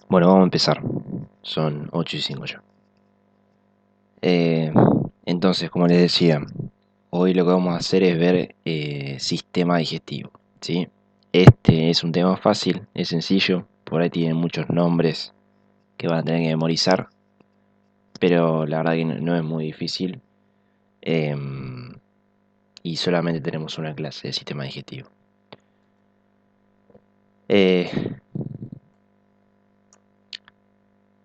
Bueno, vamos a empezar. Son 8 y 5 ya. Eh, entonces, como les decía, hoy lo que vamos a hacer es ver sistema digestivo, ¿sí? Este es un tema fácil, es sencillo, por ahí tiene muchos nombres que van a tener que memorizar, pero la verdad que no es muy difícil y solamente tenemos una clase de sistema digestivo. Eh,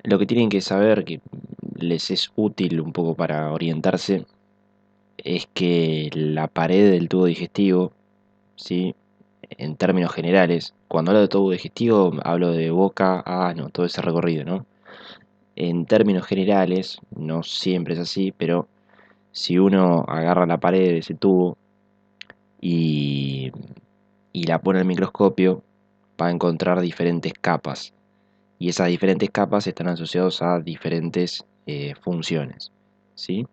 lo que tienen que saber, que les es útil un poco para orientarse, es que la pared del tubo digestivo, ¿sí? En términos generales, cuando hablo de tubo digestivo hablo de boca a ano, todo ese recorrido, ¿no? En términos generales, no siempre es así, pero si uno agarra la pared de ese tubo y, y la pone al microscopio, va a encontrar diferentes capas. Y esas diferentes capas están asociadas a diferentes funciones, ¿sí?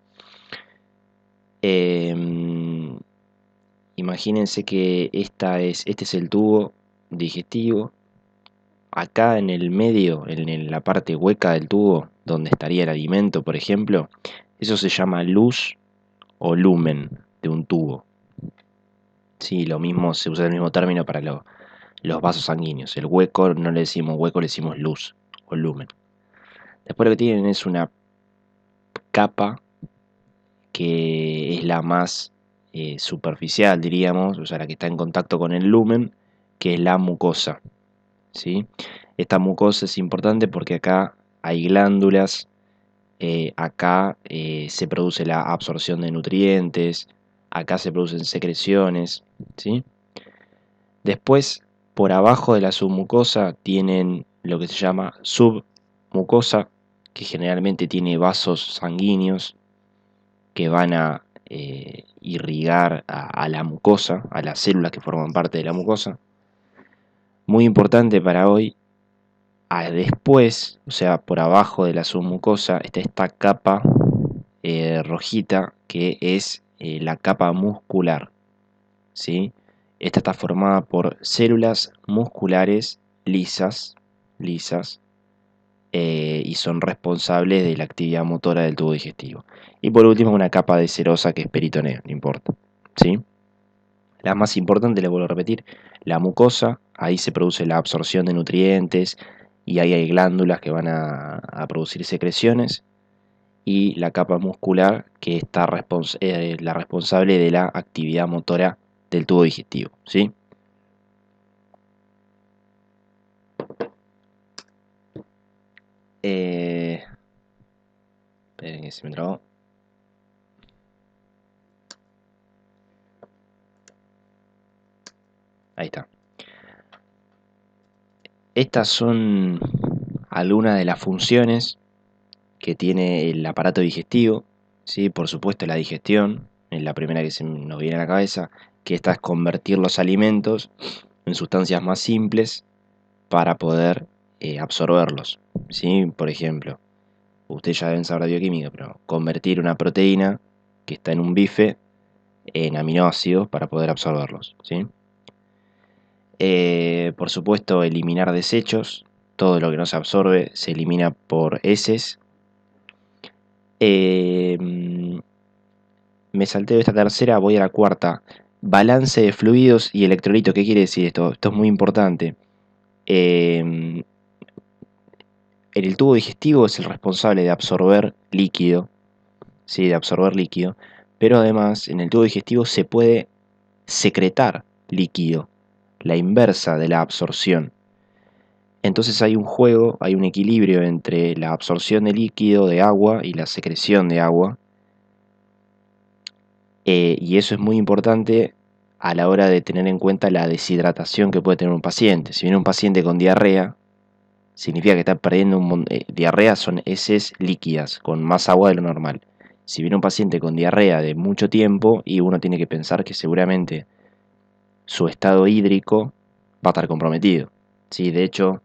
Em, Imagínense que este es el tubo digestivo. Acá en el medio, en la parte hueca del tubo, donde estaría el alimento, por ejemplo, eso se llama luz o lumen de un tubo. Sí, lo mismo, se usa el mismo término para los vasos sanguíneos. El hueco no le decimos hueco, le decimos luz o lumen. Después lo que tienen es una capa que es la más superficial, diríamos, o sea, la que está en contacto con el lumen, que es la mucosa, ¿sí? Esta mucosa es importante porque acá hay glándulas, acá se produce la absorción de nutrientes, acá se producen secreciones, ¿sí? Después, por abajo de la submucosa tienen lo que se llama submucosa, que generalmente tiene vasos sanguíneos que van a irrigar a la mucosa, a las células que forman parte de la mucosa. Muy importante para hoy, después, o sea, por abajo de la submucosa, está esta capa rojita que es la capa muscular, ¿sí? Esta está formada por células musculares lisas, y son responsables de la actividad motora del tubo digestivo. Y por último, una capa de serosa que es peritoneo, no importa, ¿sí? La más importante, le vuelvo a repetir, la mucosa, ahí se produce la absorción de nutrientes y ahí hay glándulas que van a producir secreciones, y la capa muscular, que está la responsable de la actividad motora del tubo digestivo, ¿sí? Eh, Esperen que se me trabó. Ahí está. Estas son algunas de las funciones que tiene el aparato digestivo, ¿sí? Por supuesto, la digestión es la primera que se nos viene a la cabeza, que esta es convertir los alimentos en sustancias más simples para poder absorberlos, ¿sí? Por ejemplo, ustedes ya deben saber de bioquímica, pero convertir una proteína que está en un bife en aminoácidos para poder absorberlos, ¿sí? Por supuesto, eliminar desechos, todo lo que no se absorbe se elimina por heces. Eh, Me salteo esta tercera, voy a la cuarta. Balance de fluidos y electrolitos. ¿Qué quiere decir esto? Esto es muy importante. En el tubo digestivo es el responsable de absorber líquido, ¿sí? De absorber líquido, pero además en el tubo digestivo se puede secretar líquido, la inversa de la absorción. Entonces hay un juego, hay un equilibrio entre la absorción de líquido, de agua, y la secreción de agua. Y eso es muy importante a la hora de tener en cuenta la deshidratación que puede tener un paciente. Si viene un paciente con diarrea, significa que está perdiendo diarrea son heces líquidas, con más agua de lo normal. Si viene un paciente con diarrea de mucho tiempo, y uno tiene que pensar que seguramente su estado hídrico va a estar comprometido. ¿Sí? De hecho,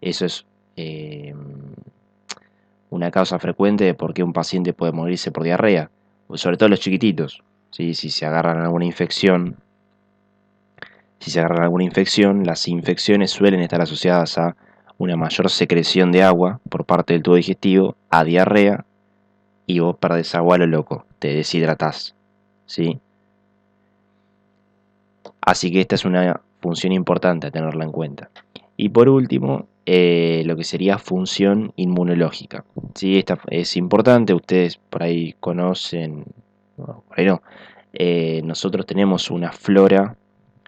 eso es eh, una causa frecuente de por qué un paciente puede morirse por diarrea, sobre todo los chiquititos. ¿Sí? Si se agarran alguna infección, las infecciones suelen estar asociadas a una mayor secreción de agua por parte del tubo digestivo a diarrea y vos perdés agua a lo loco, te deshidratás, ¿sí? Así que esta es una función importante a tenerla en cuenta. Y por último, lo que sería función inmunológica. ¿Sí? Esta es importante, ustedes por ahí conocen, no, por ahí no. Nosotros tenemos una flora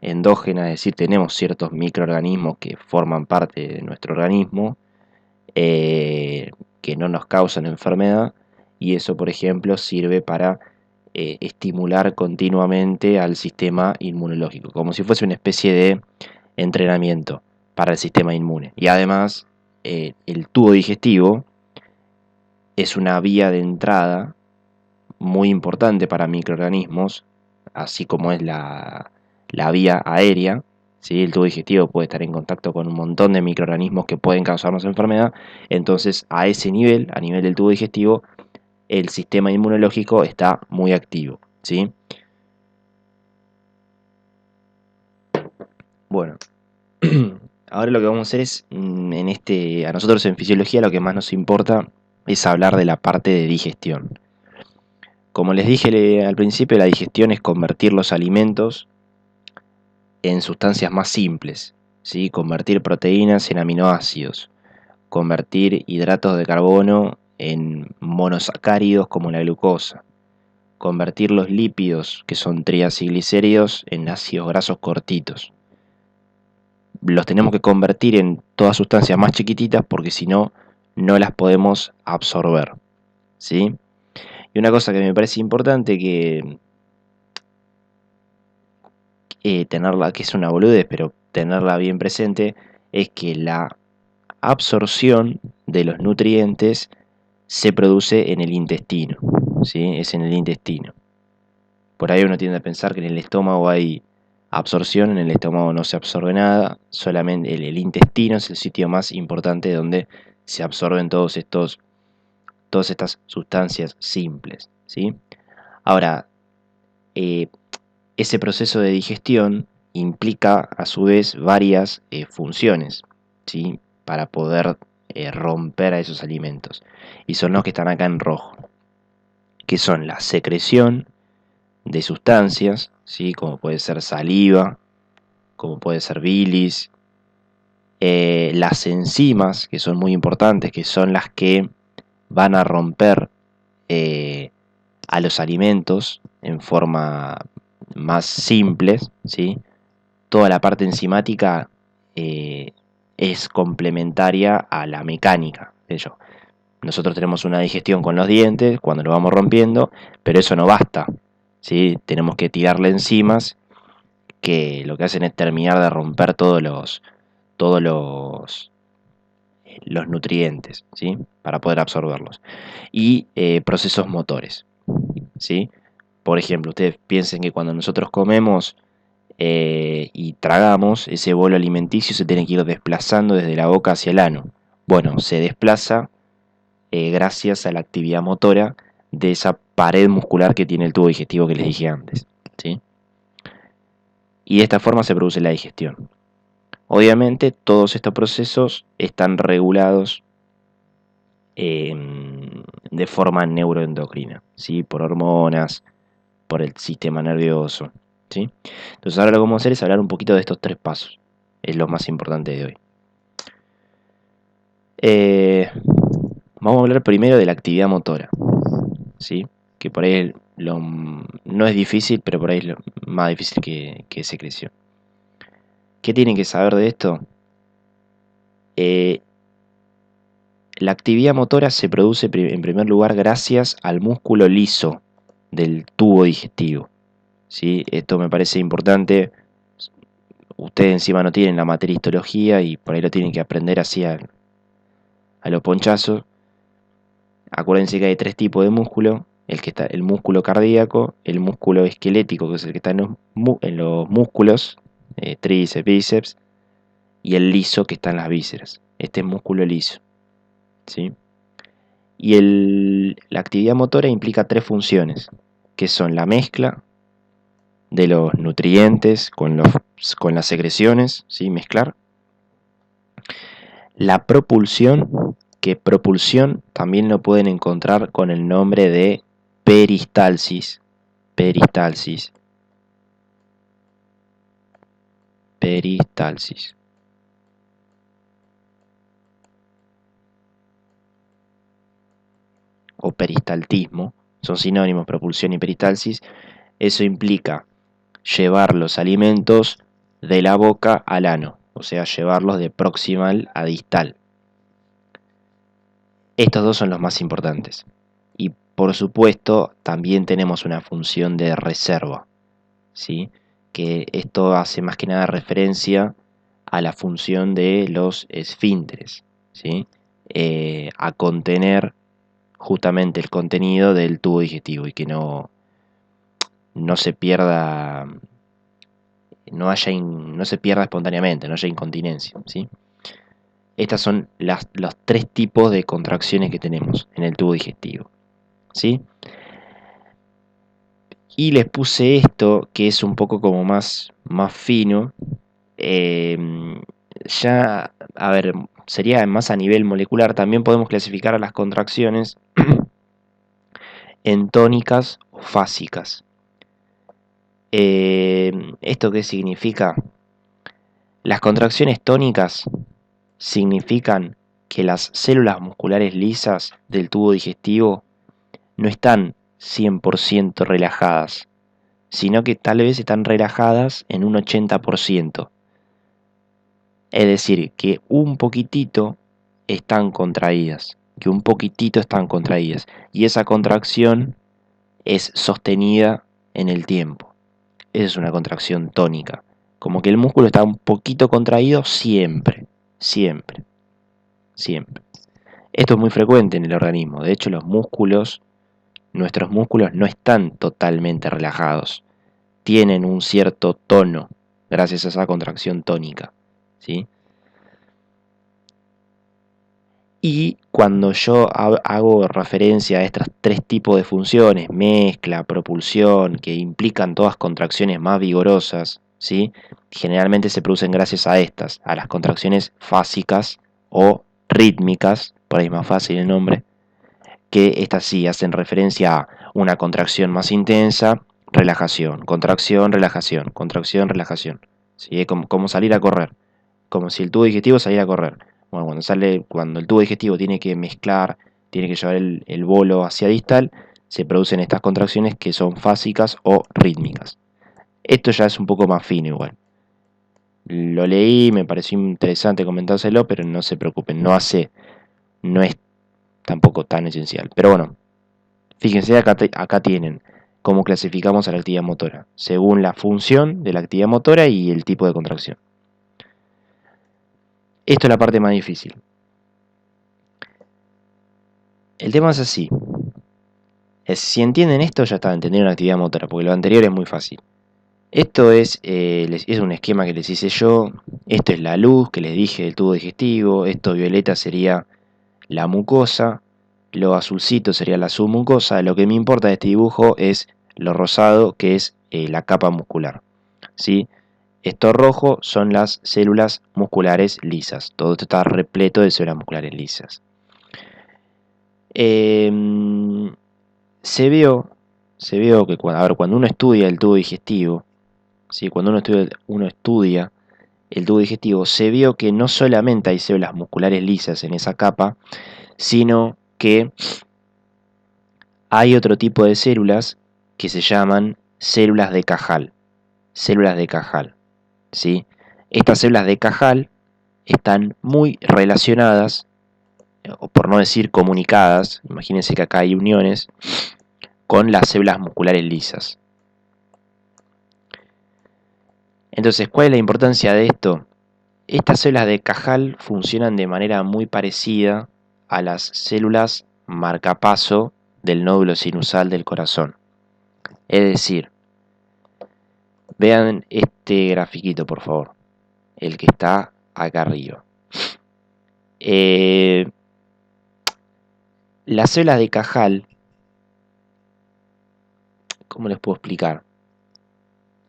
endógena, es decir, tenemos ciertos microorganismos que forman parte de nuestro organismo, eh, que no nos causan enfermedad, y eso, por ejemplo, sirve para estimular continuamente al sistema inmunológico, como si fuese una especie de entrenamiento para el sistema inmune. Y además, el tubo digestivo es una vía de entrada muy importante para microorganismos, así como es la vía aérea. ¿Sí? El tubo digestivo puede estar en contacto con un montón de microorganismos que pueden causarnos enfermedad. Entonces, a ese nivel, a nivel del tubo digestivo, el sistema inmunológico está muy activo. ¿Sí? Bueno, ahora lo que vamos a hacer es, a nosotros en fisiología lo que más nos importa es hablar de la parte de digestión. Como les dije al principio, la digestión es convertir los alimentos en sustancias más simples, ¿sí? Convertir proteínas en aminoácidos, convertir hidratos de carbono en monosacáridos como la glucosa, convertir los lípidos, que son triacilglicéridos, en ácidos grasos cortitos. Los tenemos que convertir en todas sustancias más chiquititas porque si no, no las podemos absorber, ¿sí? Y una cosa que me parece importante tenerla, que es una boludez, pero tenerla bien presente, es que la absorción de los nutrientes se produce en el intestino, ¿sí? Es en el intestino. Por ahí uno tiende a pensar que en el estómago hay absorción, en el estómago no se absorbe nada, solamente el intestino es el sitio más importante donde se absorben todas estas sustancias simples, ¿sí? Ahora, eh, ese proceso de digestión implica a su vez varias funciones, ¿sí? Para poder romper a esos alimentos. Y son los que están acá en rojo, que son la secreción de sustancias, ¿sí? Como puede ser saliva, como puede ser bilis, las enzimas, que son muy importantes, que son las que van a romper eh, a los alimentos en forma más simples, ¿sí? Toda la parte enzimática eh, es complementaria a la mecánica de ello. Nosotros tenemos una digestión con los dientes cuando lo vamos rompiendo, pero eso no basta, ¿sí? Tenemos que tirarle enzimas que lo que hacen es terminar de romper todos los nutrientes, ¿sí? Para poder absorberlos. Y procesos motores, ¿sí? Por ejemplo, ustedes piensen que cuando nosotros comemos y tragamos, ese bolo alimenticio se tiene que ir desplazando desde la boca hacia el ano. Bueno, se desplaza gracias a la actividad motora de esa pared muscular que tiene el tubo digestivo que les dije antes, ¿sí? Y de esta forma se produce la digestión. Obviamente todos estos procesos están regulados de forma neuroendocrina, ¿sí? Por hormonas, por el sistema nervioso, ¿sí? Entonces ahora lo que vamos a hacer es hablar un poquito de estos tres pasos. Es lo más importante de hoy. Eh, Vamos a hablar primero de la actividad motora, ¿sí? Que por ahí no es difícil, pero por ahí es lo más difícil que secreción. ¿Qué tienen que saber de esto? Eh, la actividad motora se produce en primer lugar gracias al músculo liso del tubo digestivo, ¿sí? Esto me parece importante. Ustedes encima no tienen la materia histología y por ahí lo tienen que aprender así a los ponchazos. Acuérdense que hay tres tipos de músculo: el músculo cardíaco, el músculo esquelético, que es el que está en los músculos, tríceps, bíceps, y el liso, que está en las vísceras. Este es músculo liso, ¿sí? Y la actividad motora implica tres funciones, que son la mezcla de los nutrientes con las secreciones, ¿sí? Mezclar. La propulsión, que propulsión también lo pueden encontrar con el nombre de peristalsis, peristalsis, peristalsis. O peristaltismo, son sinónimos propulsión y peristalsis. Eso implica llevar los alimentos de la boca al ano, o sea, llevarlos de proximal a distal. Estos dos son los más importantes. Y por supuesto, también tenemos una función de reserva, ¿sí? Que esto hace más que nada referencia a la función de los esfínteres, ¿sí? A contener justamente el contenido del tubo digestivo y que no se pierda, no se pierda espontáneamente, no haya incontinencia, ¿sí? Estas son los tres tipos de contracciones que tenemos en el tubo digestivo, ¿sí? Y les puse esto que es un poco como más fino. eh, ya, a ver, sería más a nivel molecular. También podemos clasificar a las contracciones en tónicas o fásicas. ¿Esto qué significa? Las contracciones tónicas significan que las células musculares lisas del tubo digestivo no están 100% relajadas, sino que tal vez están relajadas en un 80%. Es decir, que un poquitito están contraídas, que un poquitito están contraídas, y esa contracción es sostenida en el tiempo. Esa es una contracción tónica, como que el músculo está un poquito contraído siempre, siempre, siempre. Esto es muy frecuente en el organismo. De hecho, nuestros músculos no están totalmente relajados. Tienen un cierto tono gracias a esa contracción tónica, ¿sí? Y cuando yo hago referencia a estos tres tipos de funciones, mezcla, propulsión, que implican todas contracciones más vigorosas, ¿sí? Generalmente se producen gracias a estas, a las contracciones fásicas o rítmicas, por ahí es más fácil el nombre, que estas sí hacen referencia a una contracción más intensa, relajación, contracción, relajación, contracción, relajación. ¿Sí? Es como salir a correr, como si el tubo digestivo saliera a correr. Bueno, cuando el tubo digestivo tiene que mezclar, tiene que llevar el bolo hacia distal, se producen estas contracciones que son fásicas o rítmicas. Esto ya es un poco más fino igual. Lo leí, me pareció interesante comentárselo, pero no se preocupen, no es tampoco tan esencial. Pero bueno, fíjense, acá tienen cómo clasificamos a la actividad motora, según la función de la actividad motora y el tipo de contracción. Esto es la parte más difícil. El tema es así. Si entienden esto, ya está, entendieron la actividad motora, porque lo anterior es muy fácil. Esto es un esquema que les hice yo. Esto es la luz que les dije del tubo digestivo. Esto violeta sería la mucosa. Lo azulcito sería la submucosa. Lo que me importa de este dibujo es lo rosado, que es la capa muscular, ¿sí? Esto rojo son las células musculares lisas. Todo esto está repleto de células musculares lisas. Se vio, que cuando uno estudia el tubo digestivo, ¿sí? Cuando uno estudia el tubo digestivo, se vio que no solamente hay células musculares lisas en esa capa, sino que hay otro tipo de células que se llaman células de Cajal. Células de Cajal, ¿sí? Estas células de Cajal están muy relacionadas, o por no decir comunicadas, imagínense que acá hay uniones, con las células musculares lisas. Entonces, ¿cuál es la importancia de esto? Estas células de Cajal funcionan de manera muy parecida a las células marcapaso del nódulo sinusal del corazón. Es decir, vean este grafiquito, por favor, el que está acá arriba. Las células de Cajal, ¿cómo les puedo explicar?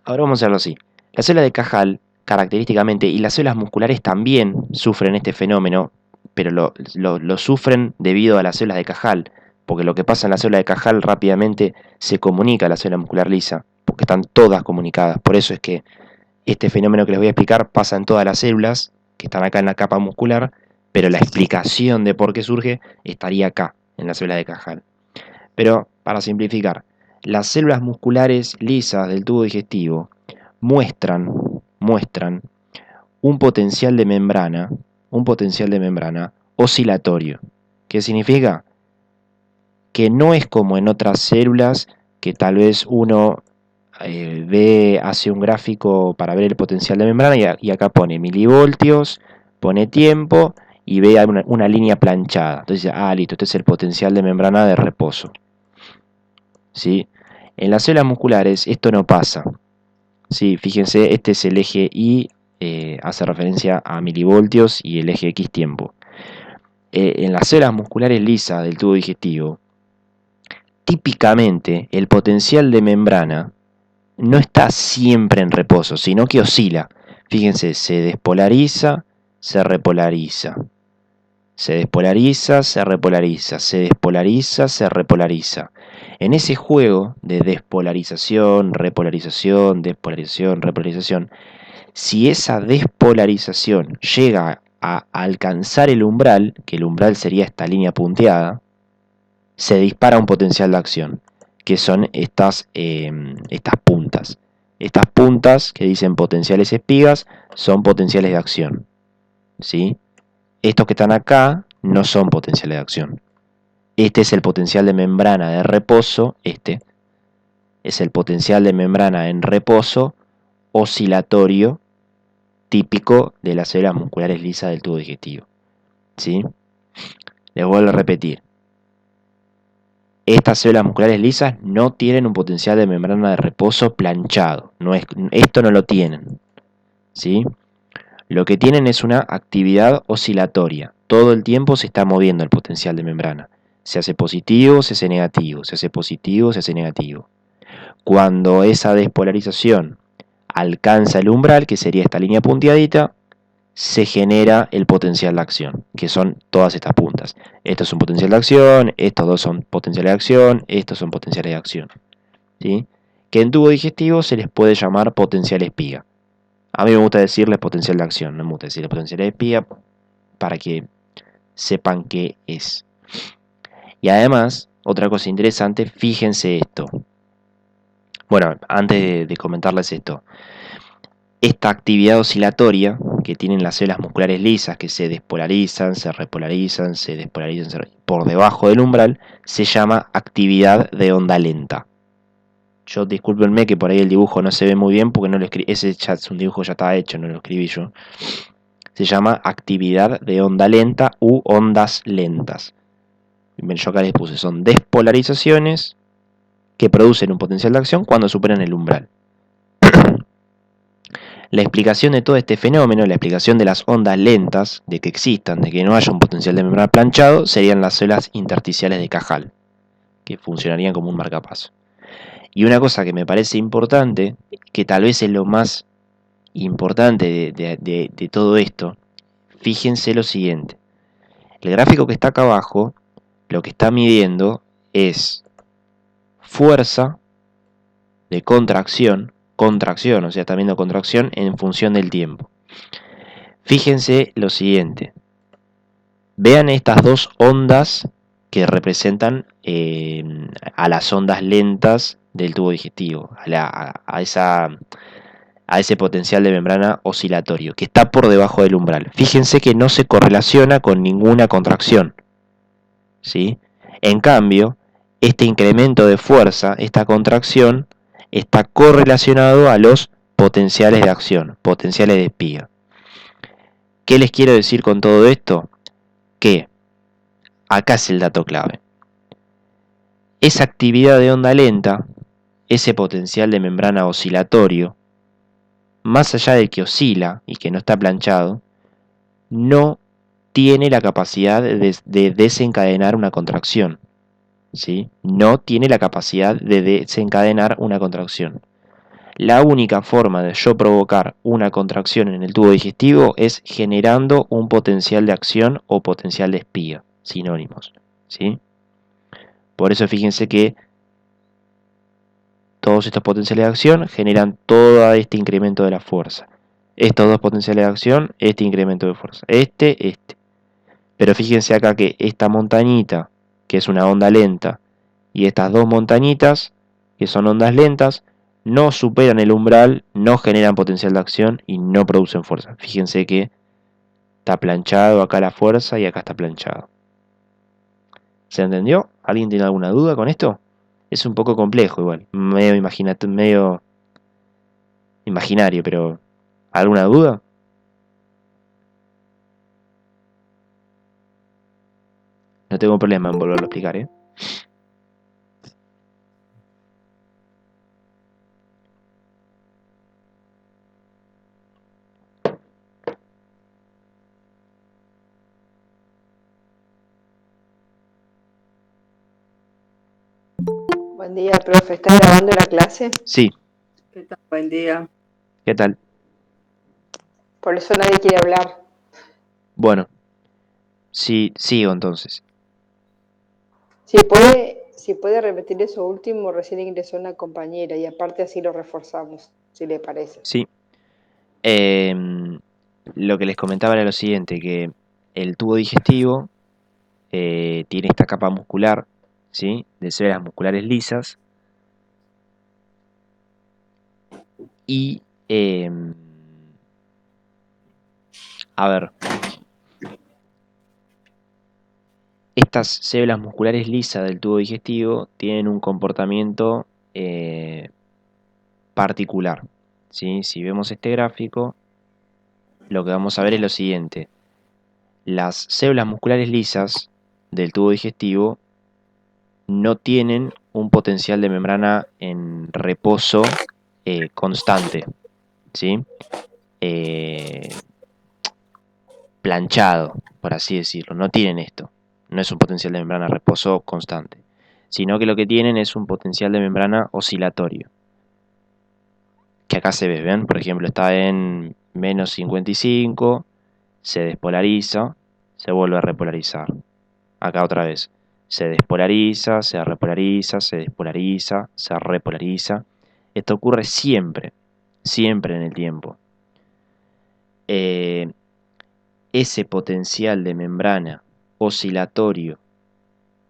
Ahora vamos a hacerlo así. Las células de Cajal característicamente, y las células musculares también sufren este fenómeno, pero lo sufren debido a las células de Cajal, porque lo que pasa en la célula de Cajal rápidamente se comunica a la célula muscular lisa, porque están todas comunicadas. Por eso es que este fenómeno que les voy a explicar pasa en todas las células que están acá en la capa muscular, pero la explicación de por qué surge estaría acá, en la célula de Cajal. Pero, para simplificar, las células musculares lisas del tubo digestivo muestran un potencial de membrana oscilatorio. ¿Qué significa? Que no es como en otras células que tal vez uno hace un gráfico para ver el potencial de membrana y acá pone milivoltios, pone tiempo y ve una línea planchada. Entonces dice, listo, este es el potencial de membrana de reposo. ¿Sí? En las células musculares esto no pasa. Sí, fíjense, este es el eje Y, hace referencia a milivoltios, y el eje X tiempo. En las células musculares lisas del tubo digestivo, típicamente el potencial de membrana no está siempre en reposo, sino que oscila. Fíjense, se despolariza, se repolariza. Se despolariza, se repolariza, se despolariza, se repolariza. En ese juego de despolarización, repolarización, despolarización, repolarización, si esa despolarización llega a alcanzar el umbral, que el umbral sería esta línea punteada, se dispara un potencial de acción, que son estas puntas. Estas puntas que dicen potenciales espigas son potenciales de acción. ¿Sí? Estos que están acá no son potenciales de acción. Este es el potencial de membrana de reposo, este es el potencial de membrana en reposo oscilatorio típico de las células musculares lisas del tubo digestivo. ¿Sí? Les vuelvo a repetir. Estas células musculares lisas no tienen un potencial de membrana de reposo planchado. Esto no lo tienen. ¿Sí? Lo que tienen es una actividad oscilatoria. Todo el tiempo se está moviendo el potencial de membrana. Se hace positivo, se hace negativo, se hace positivo, se hace negativo. Cuando esa despolarización alcanza el umbral, que sería esta línea punteadita, se genera el potencial de acción, que son todas estas puntas. Esto es un potencial de acción, estos dos son potenciales de acción, estos son potenciales de acción. ¿Sí? Que en tubo digestivo se les puede llamar potencial espiga. A mí me gusta decirles potencial de acción, no me gusta decirles potencial de espiga para que sepan qué es. Y además, otra cosa interesante, fíjense esto. Bueno, antes de comentarles esto, esta actividad oscilatoria que tienen las células musculares lisas, que se despolarizan, se repolarizan, se despolarizan por debajo del umbral, se llama actividad de onda lenta. Yo discúlpenme que por ahí el dibujo no se ve muy bien porque no lo escribí, ese ya es un dibujo ya estaba hecho, no lo escribí yo. Se llama actividad de onda lenta u ondas lentas. Yo acá les puse, son despolarizaciones que producen un potencial de acción cuando superan el umbral. La explicación de todo este fenómeno, la explicación de las ondas lentas, de que existan, de que no haya un potencial de membrana planchado, serían las células intersticiales de Cajal, que funcionarían como un marcapaso. Y una cosa que me parece importante, que tal vez es lo más importante de todo esto, fíjense lo siguiente. El gráfico que está acá abajo, lo que está midiendo es fuerza de contracción, o sea, está viendo contracción en función del tiempo. Fíjense lo siguiente. Vean estas dos ondas que representan a las ondas lentas del tubo digestivo, a ese potencial de membrana oscilatorio, que está por debajo del umbral. Fíjense que no se correlaciona con ninguna contracción. ¿Sí? En cambio, este incremento de fuerza, esta contracción, está correlacionado a los potenciales de acción, potenciales de espiga. ¿Qué les quiero decir con todo esto? Que acá es el dato clave. Esa actividad de onda lenta, ese potencial de membrana oscilatorio, más allá del que oscila y que no está planchado, no tiene la capacidad de desencadenar una contracción. ¿Sí? No tiene la capacidad de desencadenar una contracción. La única forma de yo provocar una contracción en el tubo digestivo es generando un potencial de acción o potencial de espiga, sinónimos, ¿sí? Por eso fíjense que todos estos potenciales de acción generan todo este incremento de la fuerza. Estos dos potenciales de acción, este incremento de fuerza. Este. Pero fíjense acá que esta montañita, que es una onda lenta, y estas dos montañitas, que son ondas lentas, no superan el umbral, no generan potencial de acción y no producen fuerza. Fíjense que está planchado acá la fuerza y acá está planchado. ¿Se entendió? ¿Alguien tiene alguna duda con esto? Es un poco complejo igual, medio imaginario, pero ¿alguna duda? No tengo problema en volverlo a explicar, ¿eh? Buen día, profe. ¿Está grabando la clase? Sí, ¿Qué tal? Buen día. ¿qué tal? Por eso nadie quiere hablar. Bueno, sí, sigo entonces. Si puede repetir eso último, recién ingresó una compañera y aparte así lo reforzamos, si le parece. Sí. Lo que les comentaba era lo siguiente, que el tubo digestivo tiene esta capa muscular, ¿sí? De células musculares lisas y, a ver, estas células musculares lisas del tubo digestivo tienen un comportamiento particular, ¿sí? Si vemos este gráfico, lo que vamos a ver es lo siguiente. Las células musculares lisas del tubo digestivo no tienen un potencial de membrana en reposo constante, ¿sí? Eh, planchado, por así decirlo. No tienen esto. No es un potencial de membrana reposo constante, sino que lo que tienen es un potencial de membrana oscilatorio. Que acá se ve, ¿ven? Por ejemplo, está en menos 55, se despolariza, se vuelve a repolarizar. Acá otra vez. Se despolariza, se repolariza, se despolariza, se repolariza. Esto ocurre siempre, siempre en el tiempo. Ese potencial de membrana oscilatorio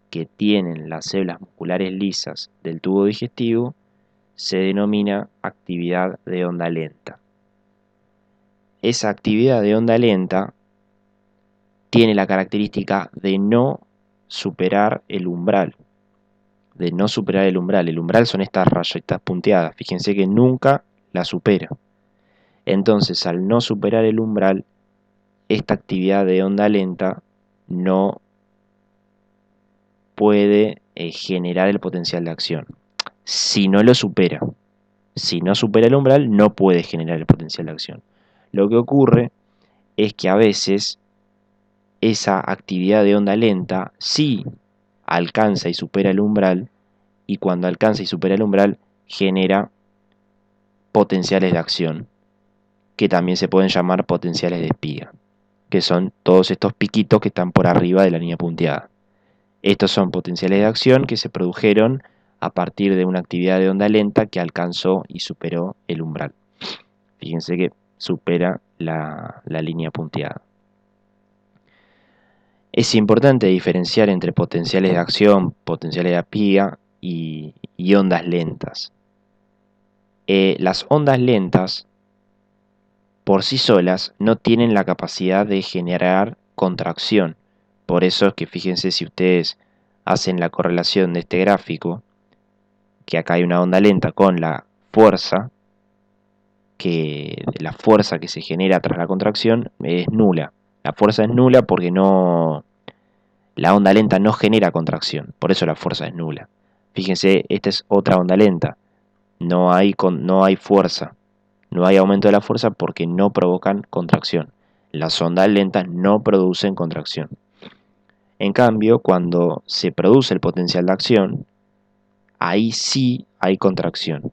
que tienen las células musculares lisas del tubo digestivo se denomina actividad de onda lenta. Esa actividad de onda lenta tiene la característica de no superar el umbral. De no superar el umbral. El umbral son estas rayitas punteadas. Fíjense que nunca la supera. Entonces, al no superar el umbral, esta actividad de onda lenta no puede generar el potencial de acción. Si no lo supera, si no supera el umbral, no puede generar el potencial de acción. Lo que ocurre es que a veces esa actividad de onda lenta sí alcanza y supera el umbral, y cuando alcanza y supera el umbral genera potenciales de acción, que también se pueden llamar potenciales de espiga, que son todos estos piquitos que están por arriba de la línea punteada. Estos son potenciales de acción que se produjeron a partir de una actividad de onda lenta que alcanzó y superó el umbral. Fíjense que supera la línea punteada. Es importante diferenciar entre potenciales de acción, potenciales de espiga y ondas lentas. Las ondas lentas por sí solas no tienen la capacidad de generar contracción. Por eso es que fíjense, si ustedes hacen la correlación de este gráfico, que acá hay una onda lenta con la fuerza que se genera tras la contracción es nula. La fuerza es nula porque la onda lenta no genera contracción, por eso la fuerza es nula. Fíjense, esta es otra onda lenta. No hay fuerza, no hay aumento de la fuerza porque no provocan contracción. Las ondas lentas no producen contracción. En cambio, cuando se produce el potencial de acción, ahí sí hay contracción.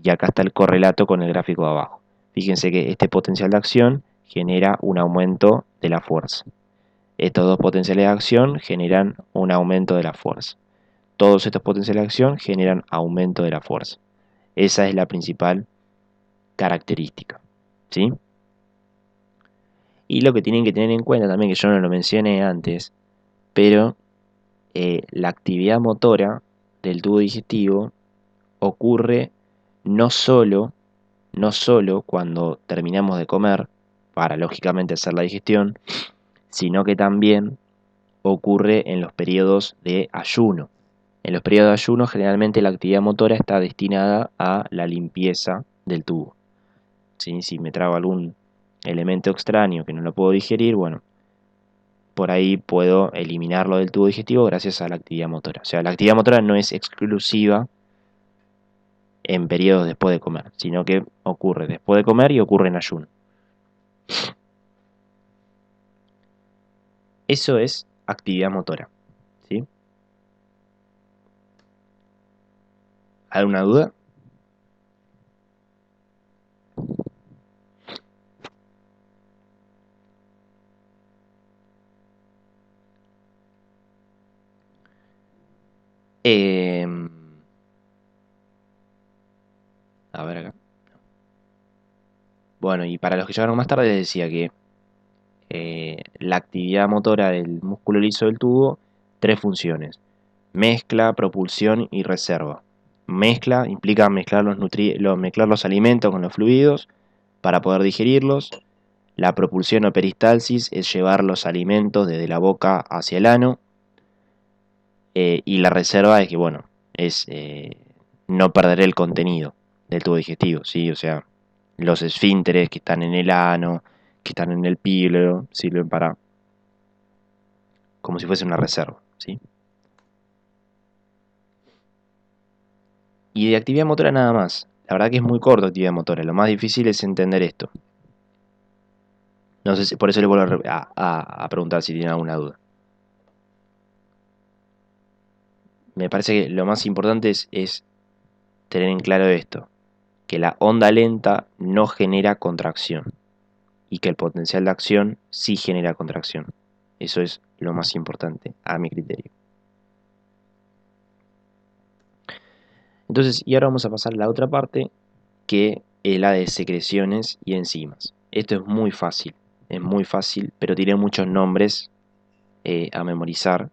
Y acá está el correlato con el gráfico de abajo. Fíjense que este potencial de acción genera un aumento de la fuerza. Estos dos potenciales de acción generan un aumento de la fuerza. Todos estos potenciales de acción generan aumento de la fuerza. Esa es la principal característica, ¿sí? Y lo que tienen que tener en cuenta también, que yo no lo mencioné antes, pero la actividad motora del tubo digestivo ocurre no solo cuando terminamos de comer, para lógicamente hacer la digestión, sino que también ocurre en los periodos de ayuno. En los periodos de ayuno generalmente la actividad motora está destinada a la limpieza del tubo. ¿Sí? Si me trago algún elemento extraño que no lo puedo digerir, bueno, por ahí puedo eliminarlo del tubo digestivo gracias a la actividad motora. O sea, la actividad motora no es exclusiva en periodos después de comer, sino que ocurre después de comer y ocurre en ayuno. Eso es actividad motora, ¿sí? ¿Alguna duda? A ver acá. Bueno, y para los que llegaron más tarde les decía que la actividad motora del músculo liso del tubo, tres funciones: mezcla, propulsión y reserva. Mezcla implica mezclar mezclar los alimentos con los fluidos para poder digerirlos. La propulsión o peristalsis es llevar los alimentos desde la boca hacia el ano. Y la reserva es que, bueno, es no perder el contenido del tubo digestivo, ¿sí? O sea, los esfínteres que están en el ano, que están en el píloro, sirven para, como si fuese una reserva, ¿sí? Y de actividad motora nada más. La verdad que es muy corto actividad motora. Lo más difícil es entender esto. No sé si, por eso le vuelvo a preguntar si tienen alguna duda. Me parece que lo más importante es tener en claro esto, que la onda lenta no genera contracción y que el potencial de acción sí genera contracción. Eso es lo más importante a mi criterio. Entonces, y ahora vamos a pasar a la otra parte, que es la de secreciones y enzimas. Esto es muy fácil, pero tiene muchos nombres a memorizar,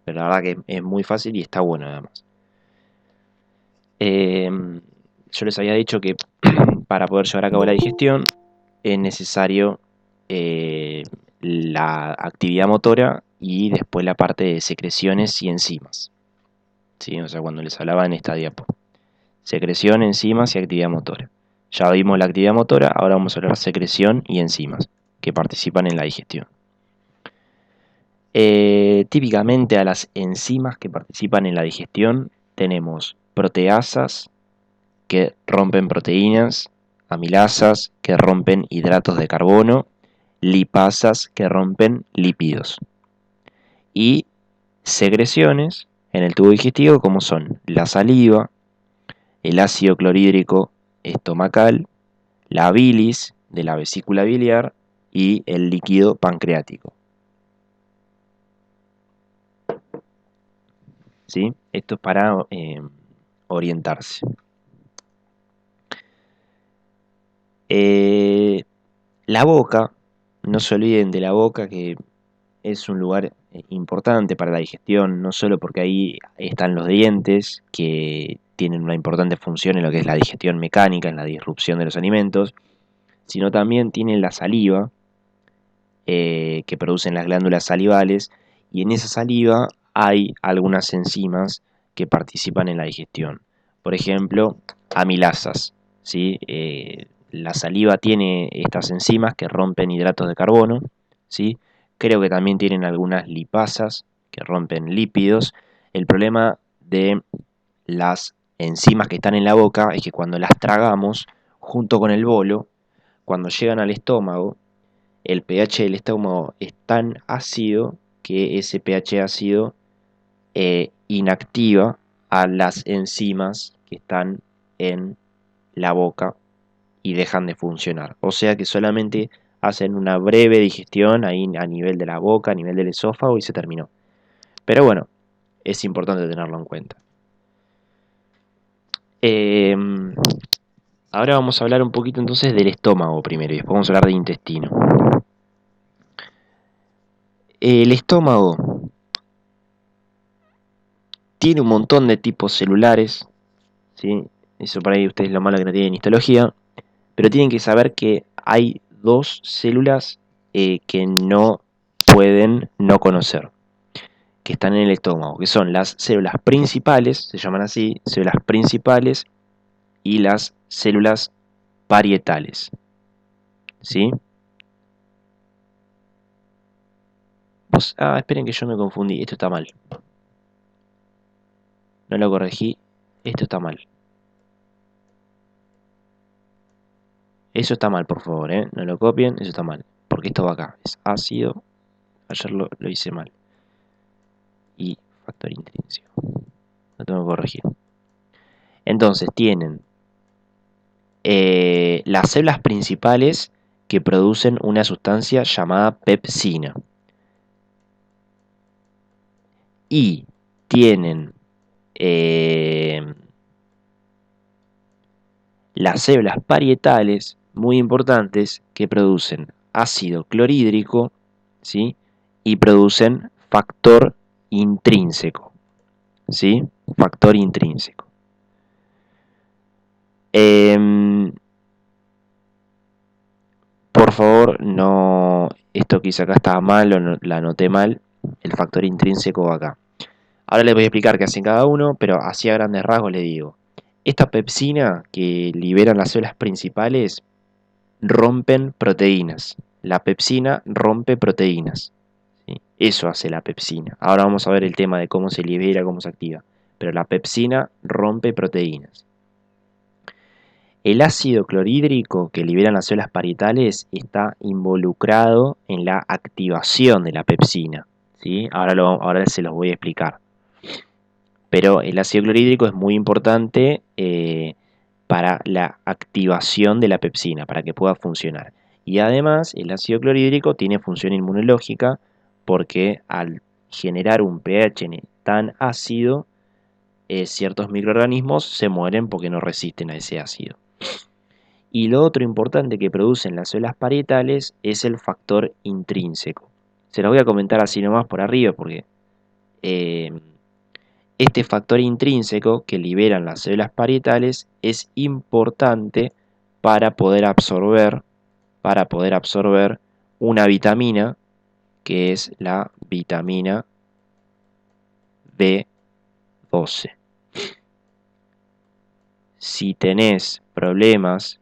pero la verdad que es muy fácil y está bueno además. Yo les había dicho que para poder llevar a cabo la digestión es necesario la actividad motora y después la parte de secreciones y enzimas. ¿Sí? O sea, cuando les hablaba en esta diapo. Secreción, enzimas y actividad motora. Ya vimos la actividad motora, ahora vamos a hablar de secreción y enzimas que participan en la digestión. Típicamente a las enzimas que participan en la digestión tenemos proteasas que rompen proteínas, amilasas que rompen hidratos de carbono, lipasas que rompen lípidos. Y secreciones en el tubo digestivo como son la saliva, el ácido clorhídrico estomacal, la bilis de la vesícula biliar y el líquido pancreático. ¿Sí? Esto es para orientarse. La boca, no se olviden de la boca, que es un lugar importante para la digestión, no solo porque ahí están los dientes, que tienen una importante función en lo que es la digestión mecánica, en la disrupción de los alimentos, sino también tienen la saliva, que producen las glándulas salivales, y en esa saliva hay algunas enzimas que participan en la digestión. Por ejemplo, amilasas, ¿sí? La saliva tiene estas enzimas que rompen hidratos de carbono, ¿sí? Creo que también tienen algunas lipasas que rompen lípidos. El problema de las enzimas que están en la boca es que cuando las tragamos junto con el bolo, cuando llegan al estómago, el pH del estómago es tan ácido que ese pH ácido inactiva a las enzimas que están en la boca y dejan de funcionar. O sea que solamente hacen una breve digestión ahí a nivel de la boca, a nivel del esófago y se terminó. Pero bueno, es importante tenerlo en cuenta. Ahora vamos a hablar un poquito entonces del estómago primero y después vamos a hablar de intestino. El estómago tiene un montón de tipos celulares, ¿sí? Eso por ahí ustedes lo malo que no tienen histología, pero tienen que saber que hay dos células que no pueden no conocer, que están en el estómago, que son las células principales, se llaman así, células principales, y las células parietales, ¿sí? Esperen que yo me confundí, esto está mal. No lo corregí, esto está mal. Eso está mal, por favor, no lo copien, eso está mal. Porque esto va acá, es ácido, ayer lo hice mal. Y factor intrínseco. Lo tengo que corregir. Entonces tienen las células principales que producen una sustancia llamada pepsina. Y tienen las células parietales, muy importantes, que producen ácido clorhídrico, ¿sí? Y producen factor intrínseco, ¿sí? Factor intrínseco. Por favor, no, esto que hice acá estaba mal o no, la anoté mal, el factor intrínseco va acá. Ahora les voy a explicar qué hacen cada uno, pero así a grandes rasgos les digo. Esta pepsina que liberan las células principales rompen proteínas. La pepsina rompe proteínas, ¿sí? Eso hace la pepsina. Ahora vamos a ver el tema de cómo se libera, cómo se activa. Pero la pepsina rompe proteínas. El ácido clorhídrico que liberan las células parietales está involucrado en la activación de la pepsina, ¿sí? Ahora se los voy a explicar. Pero el ácido clorhídrico es muy importante para la activación de la pepsina, para que pueda funcionar. Y además el ácido clorhídrico tiene función inmunológica porque al generar un pH tan ácido, ciertos microorganismos se mueren porque no resisten a ese ácido. Y lo otro importante que producen las células parietales es el factor intrínseco. Se los voy a comentar así nomás por arriba porque este factor intrínseco que liberan las células parietales es importante para poder absorber una vitamina que es la vitamina B12. Si tenés problemas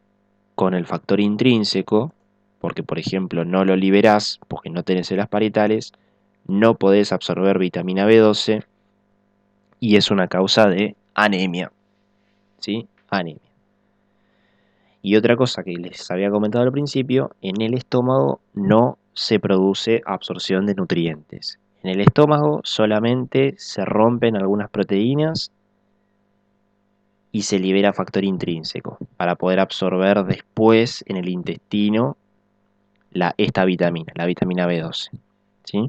con el factor intrínseco, porque por ejemplo no lo liberás porque no tenés células parietales, no podés absorber vitamina B12 y es una causa de anemia, ¿sí? Anemia. Y otra cosa que les había comentado al principio, en el estómago no se produce absorción de nutrientes. En el estómago solamente se rompen algunas proteínas y se libera factor intrínseco para poder absorber después en el intestino esta vitamina, la vitamina B12, ¿sí?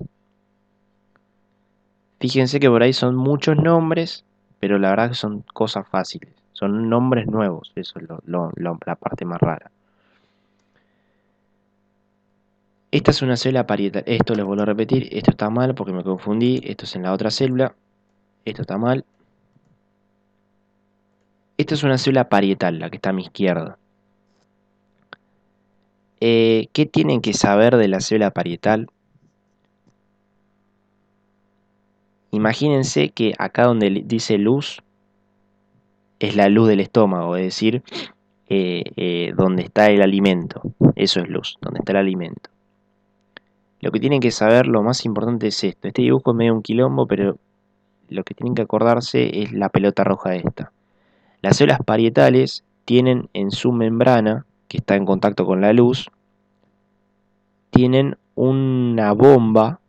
Fíjense que por ahí son muchos nombres, pero la verdad que son cosas fáciles. Son nombres nuevos, eso es la parte más rara. Esta es una célula parietal. Esto les vuelvo a repetir, esto está mal porque me confundí. Esto es en la otra célula. Esto está mal. Esta es una célula parietal, la que está a mi izquierda. ¿Qué tienen que saber de la célula parietal? Imagínense que acá donde dice luz es la luz del estómago, es decir, donde está el alimento. Eso es luz, donde está el alimento. Lo que tienen que saber, lo más importante es esto. Este dibujo es medio un quilombo, pero lo que tienen que acordarse es la pelota roja esta. Las células parietales tienen en su membrana, que está en contacto con la luz, tienen una bomba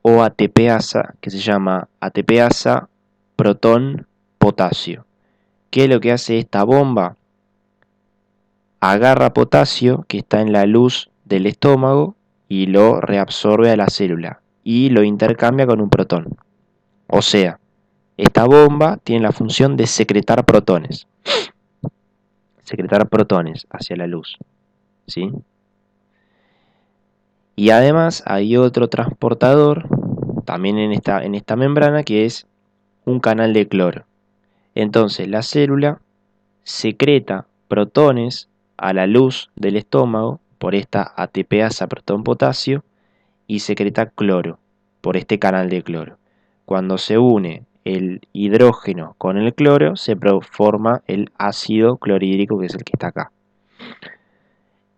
o ATPasa, que se llama ATPasa protón potasio. ¿Qué es lo que hace esta bomba? Agarra potasio que está en la luz del estómago y lo reabsorbe a la célula y lo intercambia con un protón. O sea, esta bomba tiene la función de secretar protones hacia la luz, ¿sí? Y además hay otro transportador, también en esta membrana, que es un canal de cloro. Entonces la célula secreta protones a la luz del estómago por esta ATPasa protón potasio y secreta cloro por este canal de cloro. Cuando se une el hidrógeno con el cloro se forma el ácido clorhídrico, que es el que está acá.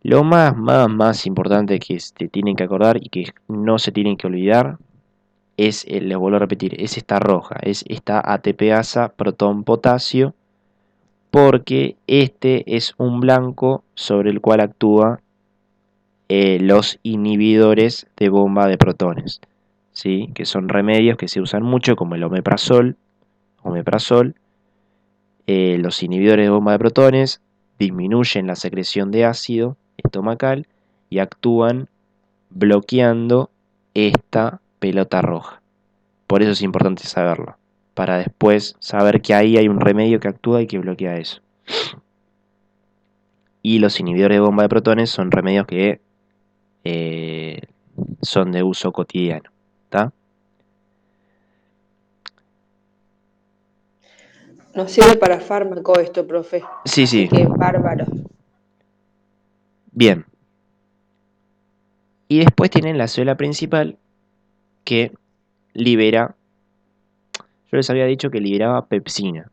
Lo más importante que se tienen que acordar y que no se tienen que olvidar es, les vuelvo a repetir, es esta roja, es esta ATPasa protón potasio, porque este es un blanco sobre el cual actúa los inhibidores de bomba de protones, ¿sí? Que son remedios que se usan mucho como el omeprazol. Los inhibidores de bomba de protones disminuyen la secreción de ácido estomacal y actúan bloqueando esta pelota roja. Por eso es importante saberlo, para después saber que ahí hay un remedio que actúa y que bloquea eso. Y los inhibidores de bomba de protones son remedios que son de uso cotidiano, ¿está? Nos sirve para fármaco esto, profe. Sí, Así sí. que bárbaro. Bien. Y después tienen la célula principal que libera. Yo les había dicho que liberaba pepsina,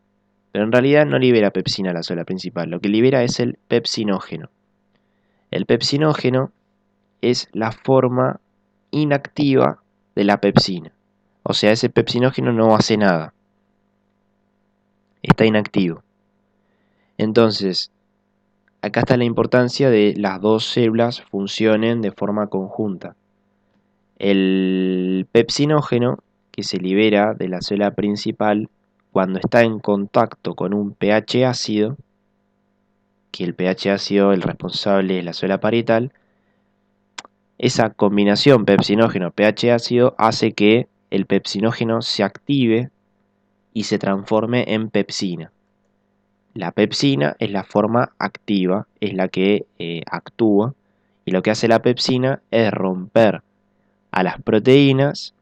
pero en realidad no libera pepsina la célula principal. Lo que libera es el pepsinógeno. El pepsinógeno es la forma inactiva de la pepsina. O sea, ese pepsinógeno no hace nada. Está inactivo. Entonces, acá está la importancia de las dos células funcionen de forma conjunta. El pepsinógeno que se libera de la célula principal cuando está en contacto con un pH ácido, que el pH ácido, el responsable es la célula parietal, esa combinación pepsinógeno-pH ácido hace que el pepsinógeno se active y se transforme en pepsina. La pepsina es la forma activa, es la que actúa, y lo que hace la pepsina es romper a las proteínas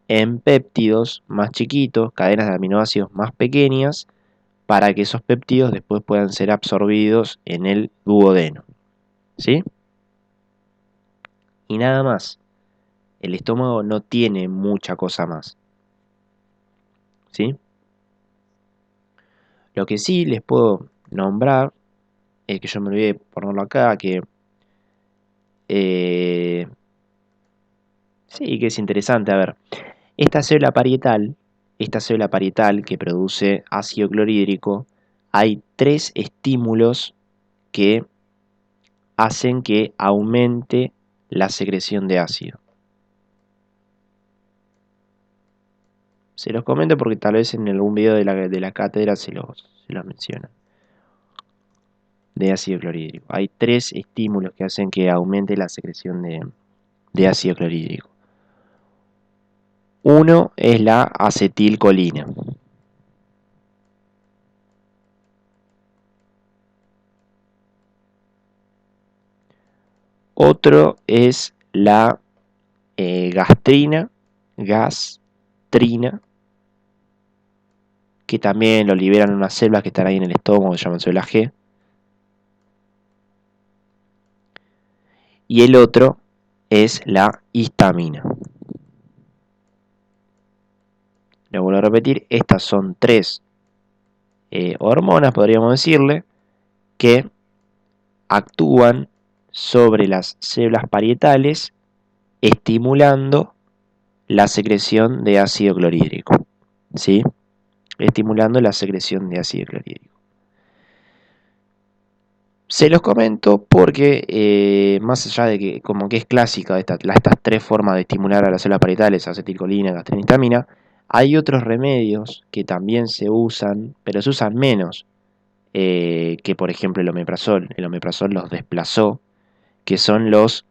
en péptidos más chiquitos, cadenas de aminoácidos más pequeñas, para que esos péptidos después puedan ser absorbidos en el duodeno. ¿Sí? Y nada más. El estómago no tiene mucha cosa más. ¿Sí? Lo que sí les puedo nombrar, es que yo me olvidé ponerlo acá, que sí, que es interesante. A ver, esta célula parietal que produce ácido clorhídrico, hay 3 estímulos que hacen que aumente la secreción de ácido. Se los comento porque tal vez en algún video de la cátedra se los menciona. De ácido clorhídrico. Hay 3 estímulos que hacen que aumente la secreción de ácido clorhídrico. Uno es la acetilcolina. Otro es la gastrina, que también lo liberan unas células que están ahí en el estómago, que se llaman célula G. Y el otro es la histamina. Lo vuelvo a repetir, estas son 3 hormonas, podríamos decirle, que actúan sobre las células parietales, estimulando la secreción de ácido clorhídrico. ¿Sí? Estimulando la secreción de ácido clorhídrico. Se los comento porque, más allá de que como que es clásica estas 3 formas de estimular a las células parietales, acetilcolina, gastrina, histamina, hay otros remedios que también se usan, pero se usan menos, que por ejemplo el omeprazol los desplazó, que son los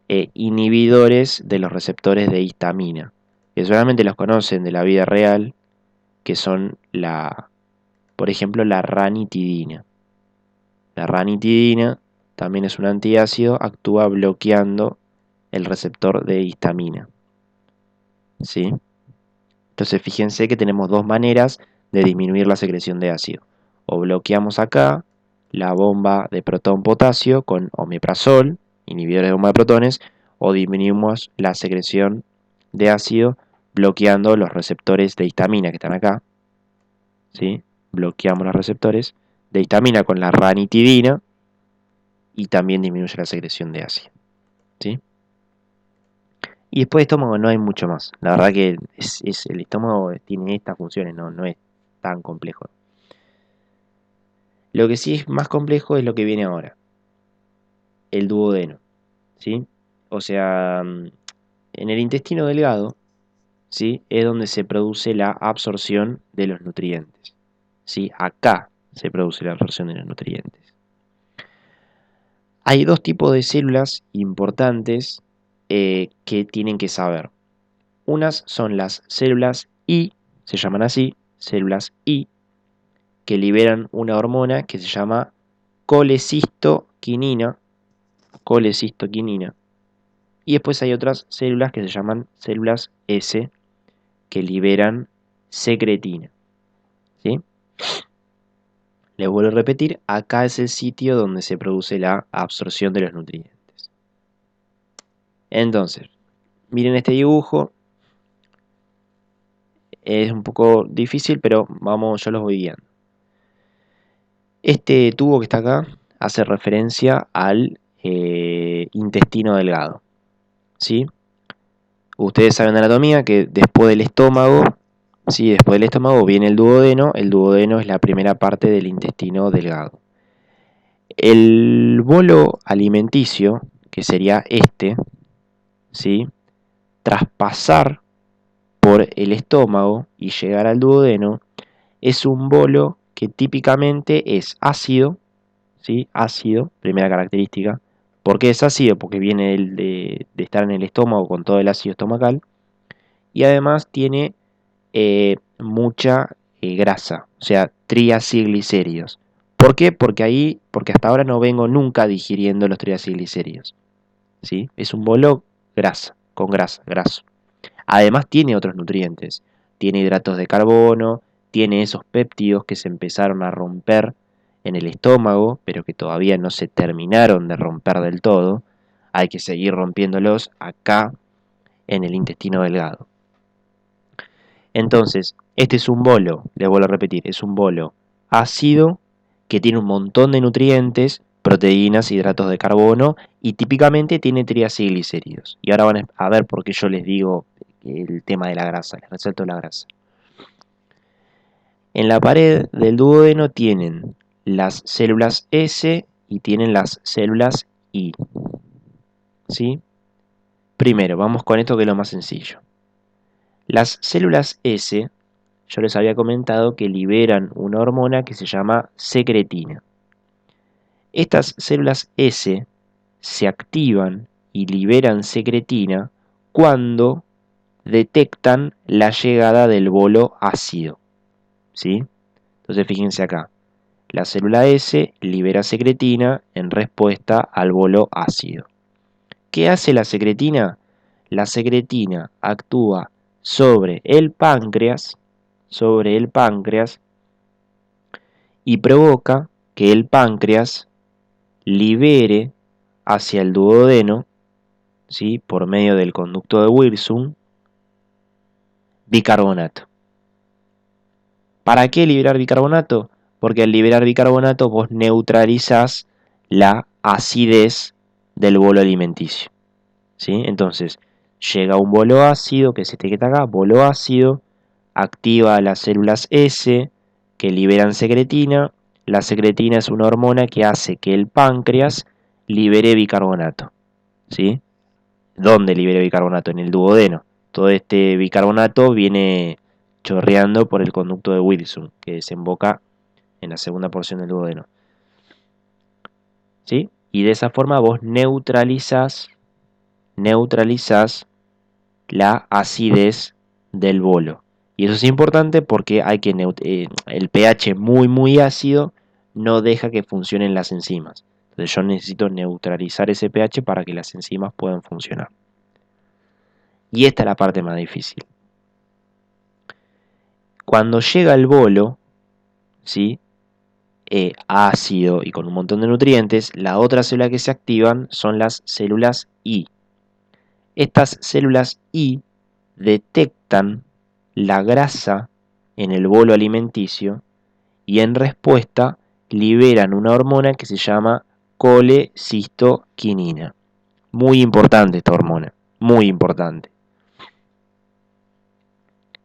inhibidores de los receptores de histamina, que solamente los conocen de la vida real, que son por ejemplo, la ranitidina. La ranitidina también es un antiácido, actúa bloqueando el receptor de histamina. ¿Sí? Entonces fíjense que tenemos dos maneras de disminuir la secreción de ácido. O bloqueamos acá la bomba de protón-potasio con omeprazol, inhibidores de bomba de protones, o disminuimos la secreción de ácido bloqueando los receptores de histamina que están acá. ¿Sí? Bloqueamos los receptores de histamina con la ranitidina y también disminuye la secreción de ácido. ¿Sí? Y después de estómago no hay mucho más. La verdad que el estómago tiene estas funciones, no es tan complejo. Lo que sí es más complejo es lo que viene ahora. El duodeno. ¿Sí? O sea, en el intestino delgado, ¿sí? Es donde se produce la absorción de los nutrientes. ¿Sí? Acá se produce la absorción de los nutrientes. Hay dos tipos de células importantes que tienen que saber. Unas son las células I, se llaman así, células I, que liberan una hormona que se llama colecistoquinina. Y después hay otras células que se llaman células S, que liberan secretina. ¿Sí? Les vuelvo a repetir, acá es el sitio donde se produce la absorción de los nutrientes. Entonces, miren este dibujo. Es un poco difícil, pero yo los voy guiando. Este tubo que está acá hace referencia al intestino delgado. ¿Sí? Ustedes saben de anatomía que después del estómago, ¿sí? Después del estómago viene el duodeno. El duodeno es la primera parte del intestino delgado. El bolo alimenticio, que sería este, ¿sí? Tras pasar por el estómago y llegar al duodeno, es un bolo que típicamente es ácido, ¿sí? Ácido, primera característica. ¿Por qué es ácido? Porque viene de estar en el estómago con todo el ácido estomacal. Y además tiene mucha grasa, o sea, triacilglicéridos. ¿Por qué? Porque hasta ahora no vengo nunca digiriendo los triacilglicéridos. ¿Sí? Es un bolo con grasa, graso. Además tiene otros nutrientes. Tiene hidratos de carbono, tiene esos péptidos que se empezaron a romper en el estómago, pero que todavía no se terminaron de romper del todo. Hay que seguir rompiéndolos acá en el intestino delgado. Entonces, este es un bolo, les vuelvo a repetir, es un bolo ácido que tiene un montón de nutrientes, proteínas, hidratos de carbono y típicamente tiene triacilglicéridos. Y ahora van a ver por qué yo les digo el tema de la grasa, les resalto la grasa. En la pared del duodeno tienen las células S y tienen las células I. ¿Sí? Primero, vamos con esto que es lo más sencillo. Las células S, yo les había comentado que liberan una hormona que se llama secretina. Estas células S se activan y liberan secretina cuando detectan la llegada del bolo ácido. ¿Sí? Entonces fíjense acá. La célula S libera secretina en respuesta al bolo ácido. ¿Qué hace la secretina? La secretina actúa sobre el páncreas y provoca que el páncreas libere hacia el duodeno, ¿sí? Por medio del conducto de Wirsung, bicarbonato. ¿Para qué liberar bicarbonato? Porque al liberar bicarbonato vos neutralizás la acidez del bolo alimenticio. ¿Sí? Entonces, llega un bolo ácido, que es este que está acá, bolo ácido, activa las células S que liberan secretina. La secretina es una hormona que hace que el páncreas libere bicarbonato. ¿Sí? ¿Dónde libera bicarbonato? En el duodeno. Todo este bicarbonato viene chorreando por el conducto de Wilson, que desemboca en la segunda porción del duodeno. ¿Sí? Y de esa forma vos neutralizás la acidez del bolo. Y eso es importante porque hay que el pH muy ácido no deja que funcionen las enzimas. Entonces yo necesito neutralizar ese pH para que las enzimas puedan funcionar. Y esta es la parte más difícil. Cuando llega el bolo, ¿sí? Ácido y con un montón de nutrientes, la otra célula que se activan son las células I. Estas células I detectan la grasa en el bolo alimenticio y en respuesta liberan una hormona que se llama colecistoquinina. Muy importante esta hormona, muy importante.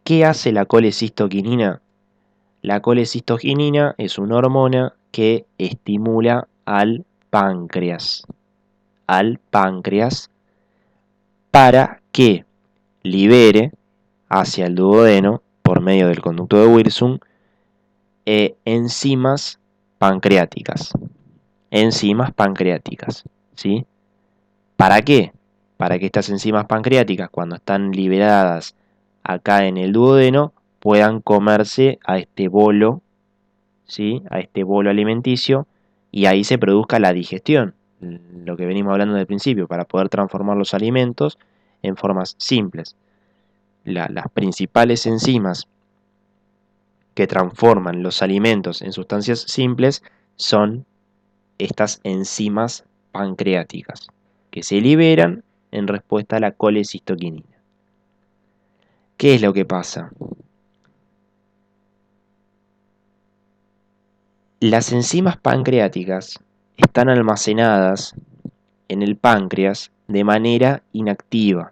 ¿Qué hace la colecistoquinina? La colecistoquinina es una hormona que estimula al páncreas para que libere hacia el duodeno, por medio del conducto de Wirsung, enzimas pancreáticas. ¿Sí? ¿Para qué? Para que estas enzimas pancreáticas, cuando están liberadas acá en el duodeno, puedan comerse a este bolo, ¿sí? A este bolo alimenticio, y ahí se produzca la digestión, lo que venimos hablando del principio, para poder transformar los alimentos en formas simples. Las principales enzimas que transforman los alimentos en sustancias simples son estas enzimas pancreáticas, que se liberan en respuesta a la colecistoquinina. ¿Qué es lo que pasa? Las enzimas pancreáticas están almacenadas en el páncreas de manera inactiva.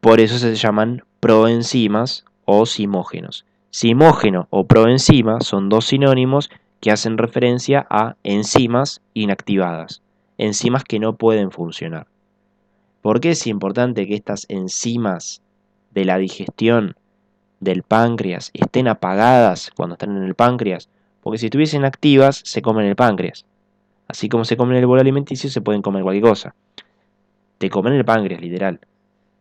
Por eso se llaman proenzimas o zimógenos. Zimógeno o proenzima son dos sinónimos que hacen referencia a enzimas inactivadas, enzimas que no pueden funcionar. ¿Por qué es importante que estas enzimas de la digestión del páncreas estén apagadas cuando están en el páncreas? Porque si estuviesen activas, se comen el páncreas. Así como se comen el bolo alimenticio, se pueden comer cualquier cosa. Te comen el páncreas, literal.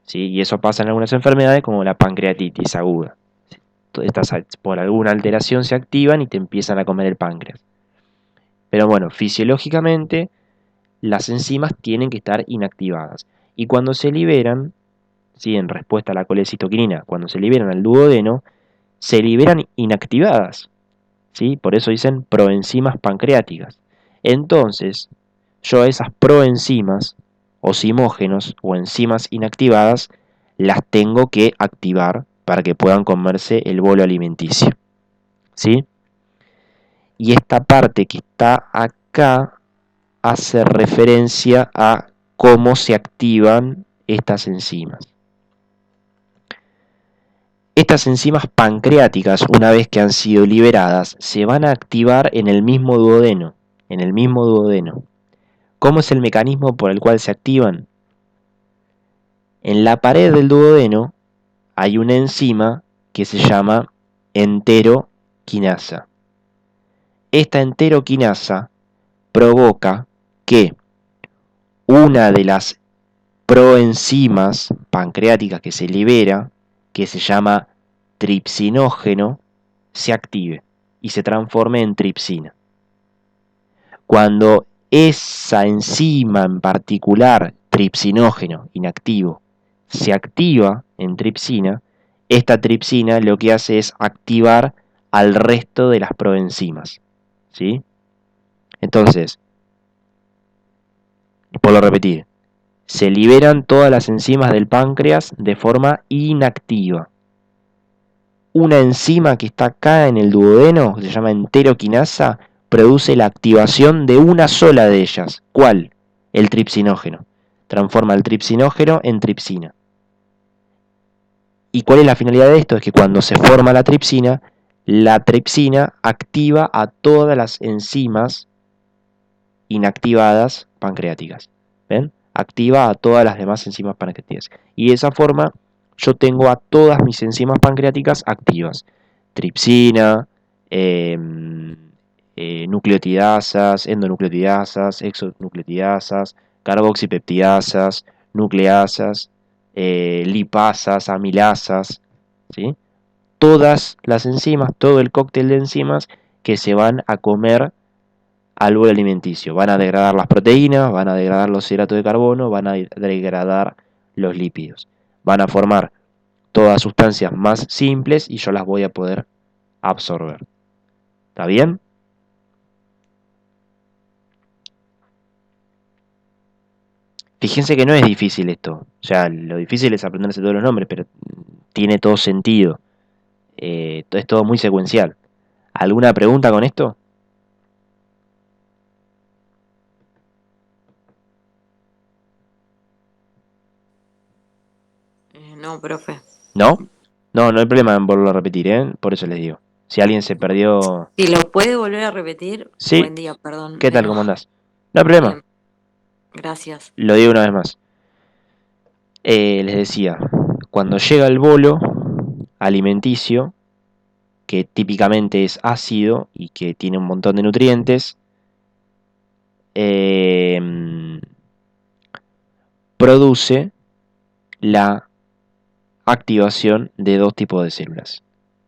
¿Sí? Y eso pasa en algunas enfermedades como la pancreatitis aguda. Estas por alguna alteración se activan y te empiezan a comer el páncreas. Pero bueno, fisiológicamente las enzimas tienen que estar inactivadas. Y cuando se liberan, ¿sí? En respuesta a la colecistoquinina, cuando se liberan al duodeno, se liberan inactivadas. ¿Sí? Por eso dicen proenzimas pancreáticas. Entonces, yo a esas proenzimas o zimógenos o enzimas inactivadas las tengo que activar para que puedan comerse el bolo alimenticio. ¿Sí? Y esta parte que está acá hace referencia a cómo se activan estas enzimas. Estas enzimas pancreáticas, una vez que han sido liberadas, se van a activar en el mismo duodeno. ¿Cómo es el mecanismo por el cual se activan? En la pared del duodeno hay una enzima que se llama enteroquinasa. Esta enteroquinasa provoca que una de las proenzimas pancreáticas que se libera, que se llama tripsinógeno, se active y se transforme en tripsina. Cuando esa enzima en particular, tripsinógeno inactivo, se activa en tripsina, esta tripsina lo que hace es activar al resto de las proenzimas. ¿Sí? Entonces, por lo repetir, se liberan todas las enzimas del páncreas de forma inactiva. Una enzima que está acá en el duodeno, que se llama enteroquinasa, produce la activación de una sola de ellas. ¿Cuál? El tripsinógeno. Transforma el tripsinógeno en tripsina. ¿Y cuál es la finalidad de esto? Es que cuando se forma la tripsina activa a todas las enzimas inactivadas pancreáticas. ¿Ven? Activa a todas las demás enzimas pancreáticas. Y de esa forma yo tengo a todas mis enzimas pancreáticas activas. tripsina, nucleotidasas, endonucleotidasas, exonucleotidasas, carboxipeptidasas, nucleasas, lipasas, amilasas, ¿sí? Todas las enzimas, todo el cóctel de enzimas que se van a comer al bolo alimenticio. Van a degradar las proteínas, van a degradar los hidratos de carbono, van a degradar los lípidos. Van a formar todas sustancias más simples y yo las voy a poder absorber. ¿Está bien? Fíjense que no es difícil esto. O sea, lo difícil es aprenderse todos los nombres, pero tiene todo sentido. Es todo muy secuencial. ¿Alguna pregunta con esto? No, profe. ¿No? No, no hay problema en volverlo a repetir, ¿eh? Por eso les digo. Si alguien se perdió... Si lo puede volver a repetir, Sí, buen día, perdón. ¿qué tal? No. ¿Cómo andás? No hay problema. Bien, gracias. Lo digo una vez más. Les decía, cuando llega el bolo alimenticio, que típicamente es ácido y que tiene un montón de nutrientes, produce la activación de dos tipos de células,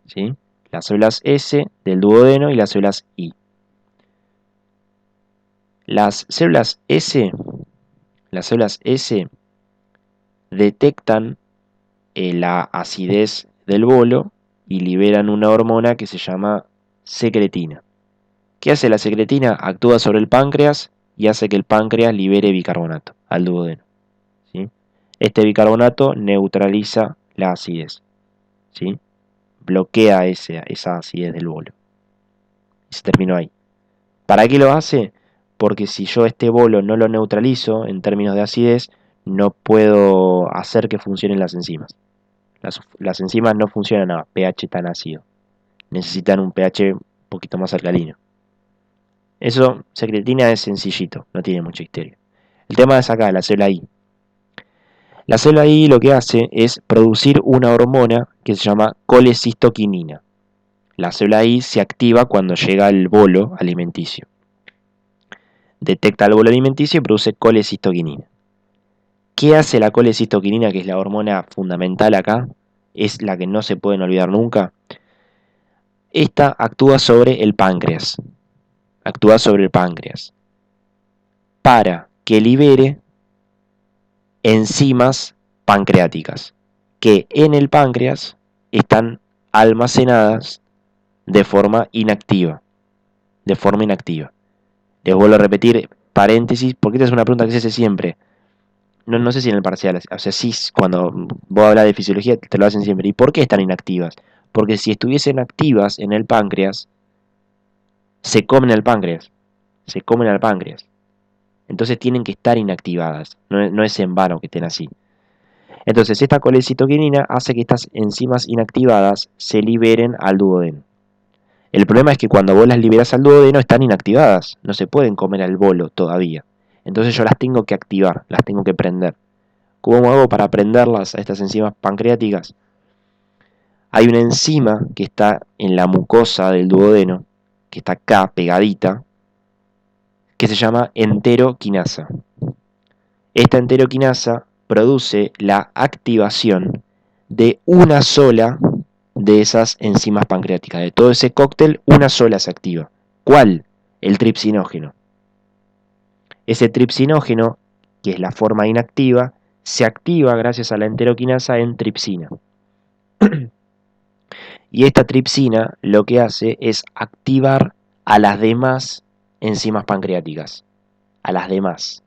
¿sí? Las células S del duodeno y las células I. Las células S detectan la acidez del bolo y liberan una hormona que se llama secretina. ¿Qué hace la secretina? Actúa sobre el páncreas y hace que el páncreas libere bicarbonato al duodeno, ¿sí? Este bicarbonato neutraliza la acidez, ¿sí? Bloquea esa acidez del bolo. Y se terminó ahí. ¿Para qué lo hace? Porque si yo este bolo no lo neutralizo en términos de acidez, no puedo hacer que funcionen las enzimas. Las enzimas no funcionan a pH tan ácido. Necesitan un pH un poquito más alcalino. Eso, secretina es sencillito, no tiene mucha histeria. El tema es acá, la célula I. La célula I lo que hace es producir una hormona que se llama colecistoquinina. La célula I se activa cuando llega el bolo alimenticio. Detecta el bolo alimenticio y produce colecistoquinina. ¿Qué hace la colecistoquinina, que es la hormona fundamental acá? Es la que no se pueden olvidar nunca. Esta actúa sobre el páncreas. Actúa sobre el páncreas para que libere enzimas pancreáticas que en el páncreas están almacenadas de forma inactiva. De forma inactiva. Les vuelvo a repetir, paréntesis, porque esta es una pregunta que se hace siempre. No sé si en el parcial, o sea, sí, cuando vos hablas de fisiología te lo hacen siempre. ¿Y por qué están inactivas? Porque si estuviesen activas en el páncreas, se comen al páncreas. Se comen al páncreas. Entonces tienen que estar inactivadas. No es en vano que estén así. Entonces esta colecitoquinina hace que estas enzimas inactivadas se liberen al duodeno. El problema es que cuando vos las liberas al duodeno están inactivadas. No se pueden comer al bolo todavía. Entonces yo las tengo que activar, las tengo que prender. ¿Cómo hago para prenderlas a estas enzimas pancreáticas? Hay una enzima que está en la mucosa del duodeno, que está acá pegadita, que se llama enteroquinasa. Esta enteroquinasa produce la activación de una sola de esas enzimas pancreáticas. De todo ese cóctel, una sola se activa. ¿Cuál? El tripsinógeno. Ese tripsinógeno, que es la forma inactiva, se activa gracias a la enteroquinasa en tripsina. Y esta tripsina lo que hace es activar a las demás enzimas pancreáticas. A las demás.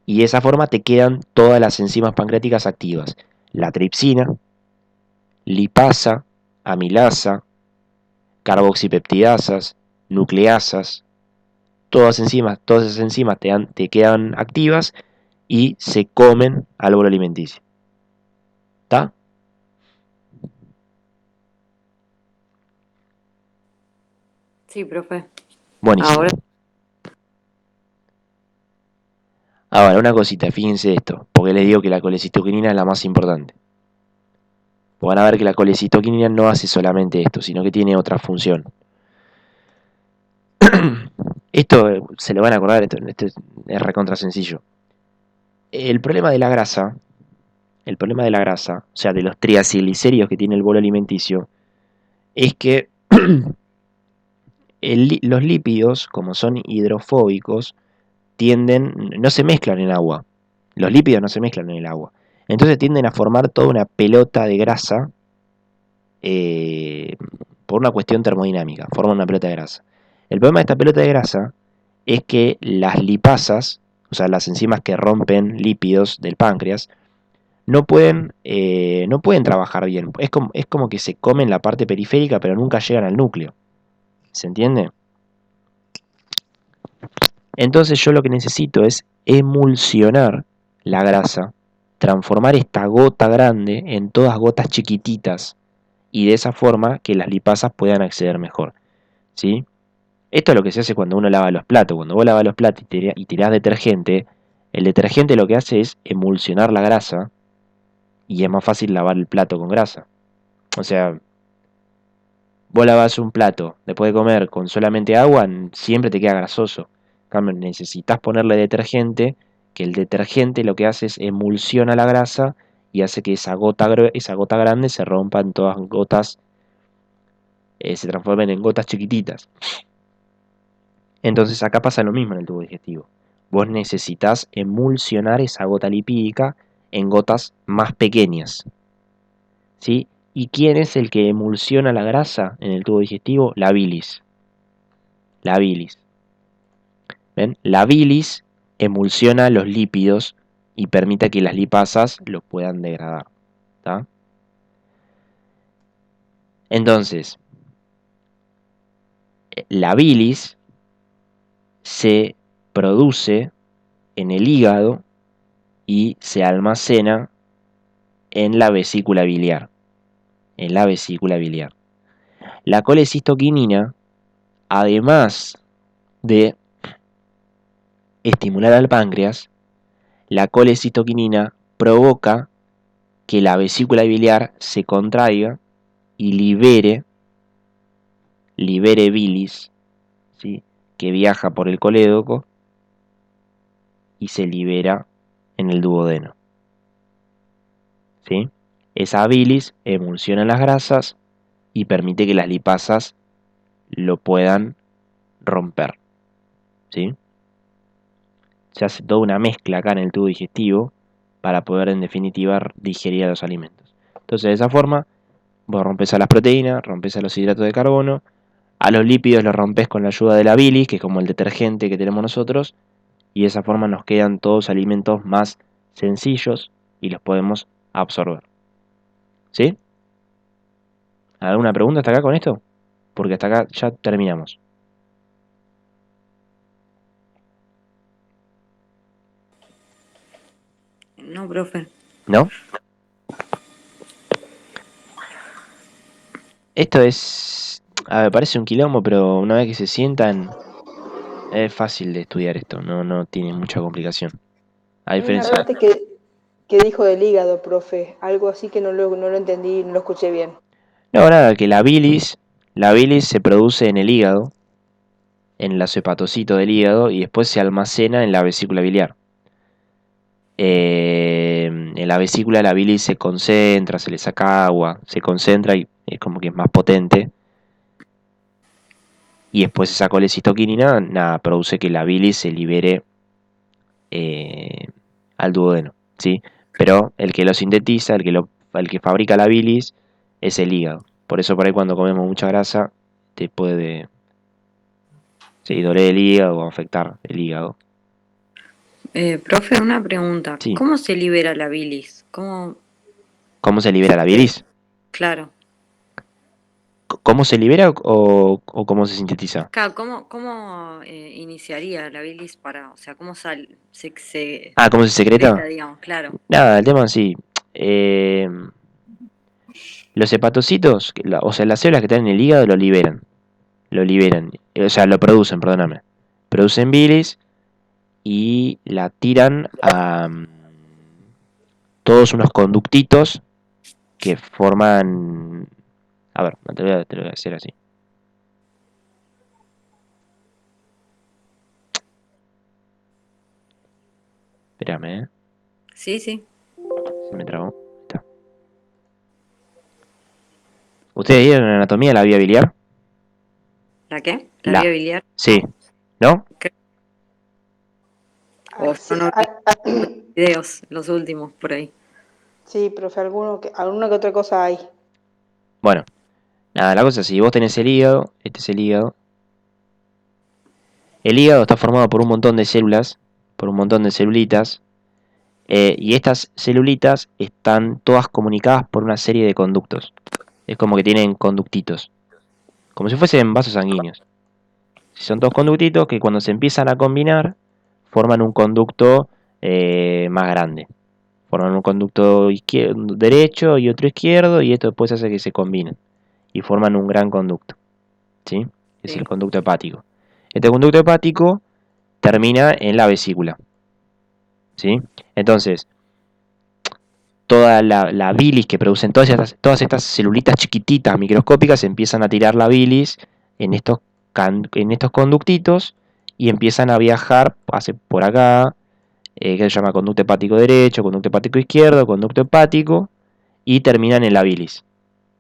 Y de esa forma te quedan todas las enzimas pancreáticas activas. La tripsina, lipasa, amilasa, carboxipeptidasas, nucleasas, todas esas enzimas te quedan activas y se comen al bolo alimenticio. ¿Está? Sí, profe. Buenísimo. Ahora, una cosita, fíjense esto, porque les digo que la colecistoquinina es la más importante. Pues van a ver que la colecitoquinina no hace solamente esto, sino que tiene otra función. Esto se lo van a acordar, esto es recontra sencillo. El problema de la grasa, o sea, de los triacilglicéridos que tiene el bolo alimenticio, es que los lípidos, como son hidrofóbicos, no se mezclan en agua. Los lípidos no se mezclan en el agua. Entonces tienden a formar toda una pelota de grasa por una cuestión termodinámica. Forman una pelota de grasa. El problema de esta pelota de grasa es que las lipasas, o sea, las enzimas que rompen lípidos del páncreas, no pueden trabajar bien. Es como que se comen la parte periférica, pero nunca llegan al núcleo. ¿Se entiende? Entonces yo lo que necesito es emulsionar la grasa, transformar esta gota grande en todas gotas chiquititas y de esa forma que las lipasas puedan acceder mejor, ¿sí? Esto es lo que se hace cuando uno lava los platos. Cuando vos lavas los platos y tirás detergente, el detergente lo que hace es emulsionar la grasa y es más fácil lavar el plato con grasa. O sea, vos lavas un plato después de comer con solamente agua, siempre te queda grasoso. En cambio, necesitas ponerle detergente, que el detergente lo que hace es emulsiona la grasa y hace que esa gota grande se rompa en todas gotas, se transformen en gotas chiquititas. Entonces acá pasa lo mismo en el tubo digestivo. Vos necesitas emulsionar esa gota lipídica en gotas más pequeñas, ¿sí? ¿Y quién es el que emulsiona la grasa en el tubo digestivo? La bilis. La bilis. ¿Ven? La bilis emulsiona los lípidos y permite que las lipasas los puedan degradar. ¿Tá? Entonces, la bilis se produce en el hígado y se almacena en la vesícula biliar. En la vesícula biliar. La colecistoquinina, además de estimular al páncreas, la colecitoquinina provoca que la vesícula biliar se contraiga y libere bilis, ¿sí? Que viaja por el colédoco y se libera en el duodeno, ¿sí? Esa bilis emulsiona las grasas y permite que las lipasas lo puedan romper, ¿sí? Se hace toda una mezcla acá en el tubo digestivo para poder en definitiva digerir los alimentos. Entonces de esa forma vos rompes a las proteínas, rompes a los hidratos de carbono, a los lípidos los rompes con la ayuda de la bilis, que es como el detergente que tenemos nosotros, y de esa forma nos quedan todos alimentos más sencillos y los podemos absorber. ¿Sí? ¿Alguna pregunta hasta acá con esto? Porque hasta acá ya terminamos. No, profe. ¿No? Esto es... A ver, parece un quilombo, pero una vez que se sientan es fácil de estudiar esto, no tiene mucha complicación. A Hay una diferencia... parte que dijo del hígado, profe. Algo así que no lo entendí, no lo escuché bien. No, nada, que la bilis se produce en el hígado, en los hepatocitos del hígado, y después se almacena en la vesícula biliar. En la vesícula la bilis se concentra, se le saca agua, se concentra y es como que es más potente. Y después esa colecistoquinina, nada, produce que la bilis se libere al duodeno, ¿sí? Pero el que lo sintetiza, el que fabrica la bilis, es el hígado. Por eso por ahí cuando comemos mucha grasa, te puede doler el hígado o afectar el hígado. Profe, una pregunta. Sí. ¿Cómo se libera la bilis? ¿Cómo se libera la bilis? Claro. ¿Cómo se libera o cómo se sintetiza? Claro, ¿cómo iniciaría la bilis o sea, cómo se Ah, ¿cómo se secreta? digamos, claro. Nada, el tema sí. Los hepatocitos, o sea, las células que están en el hígado lo liberan. O sea, lo producen, perdóname. Producen bilis y la tiran a todos unos conductitos que forman... A ver, te lo voy a hacer así. Espérame, Sí, sí. se me trabó. Ahí está. ¿Ustedes vieron en anatomía la vía biliar? ¿La qué? ¿La La. vía biliar? Sí. ¿No? O Sí, yo no vi videos, los últimos por ahí. sí, profe, alguna que otra cosa hay. Bueno, nada, la cosa es, si vos tenés el hígado, este es el hígado. El hígado está formado por un montón de células, por un montón de celulitas, y estas celulitas están todas comunicadas por una serie de conductos. Es como que tienen conductitos, como si fuesen vasos sanguíneos. Son todos conductitos que cuando se empiezan a combinar forman un conducto más grande. Forman un conducto derecho y otro izquierdo, y esto después hace que se combinen y forman un gran conducto, ¿sí? Es el Sí. conducto hepático. Este conducto hepático termina en la vesícula, ¿sí? Entonces, toda la bilis que producen todas estas celulitas chiquititas, microscópicas, empiezan a tirar la bilis en en estos conductitos y empiezan a viajar, hace por acá, que se llama conducto hepático derecho, conducto hepático izquierdo, conducto hepático, y terminan en la bilis.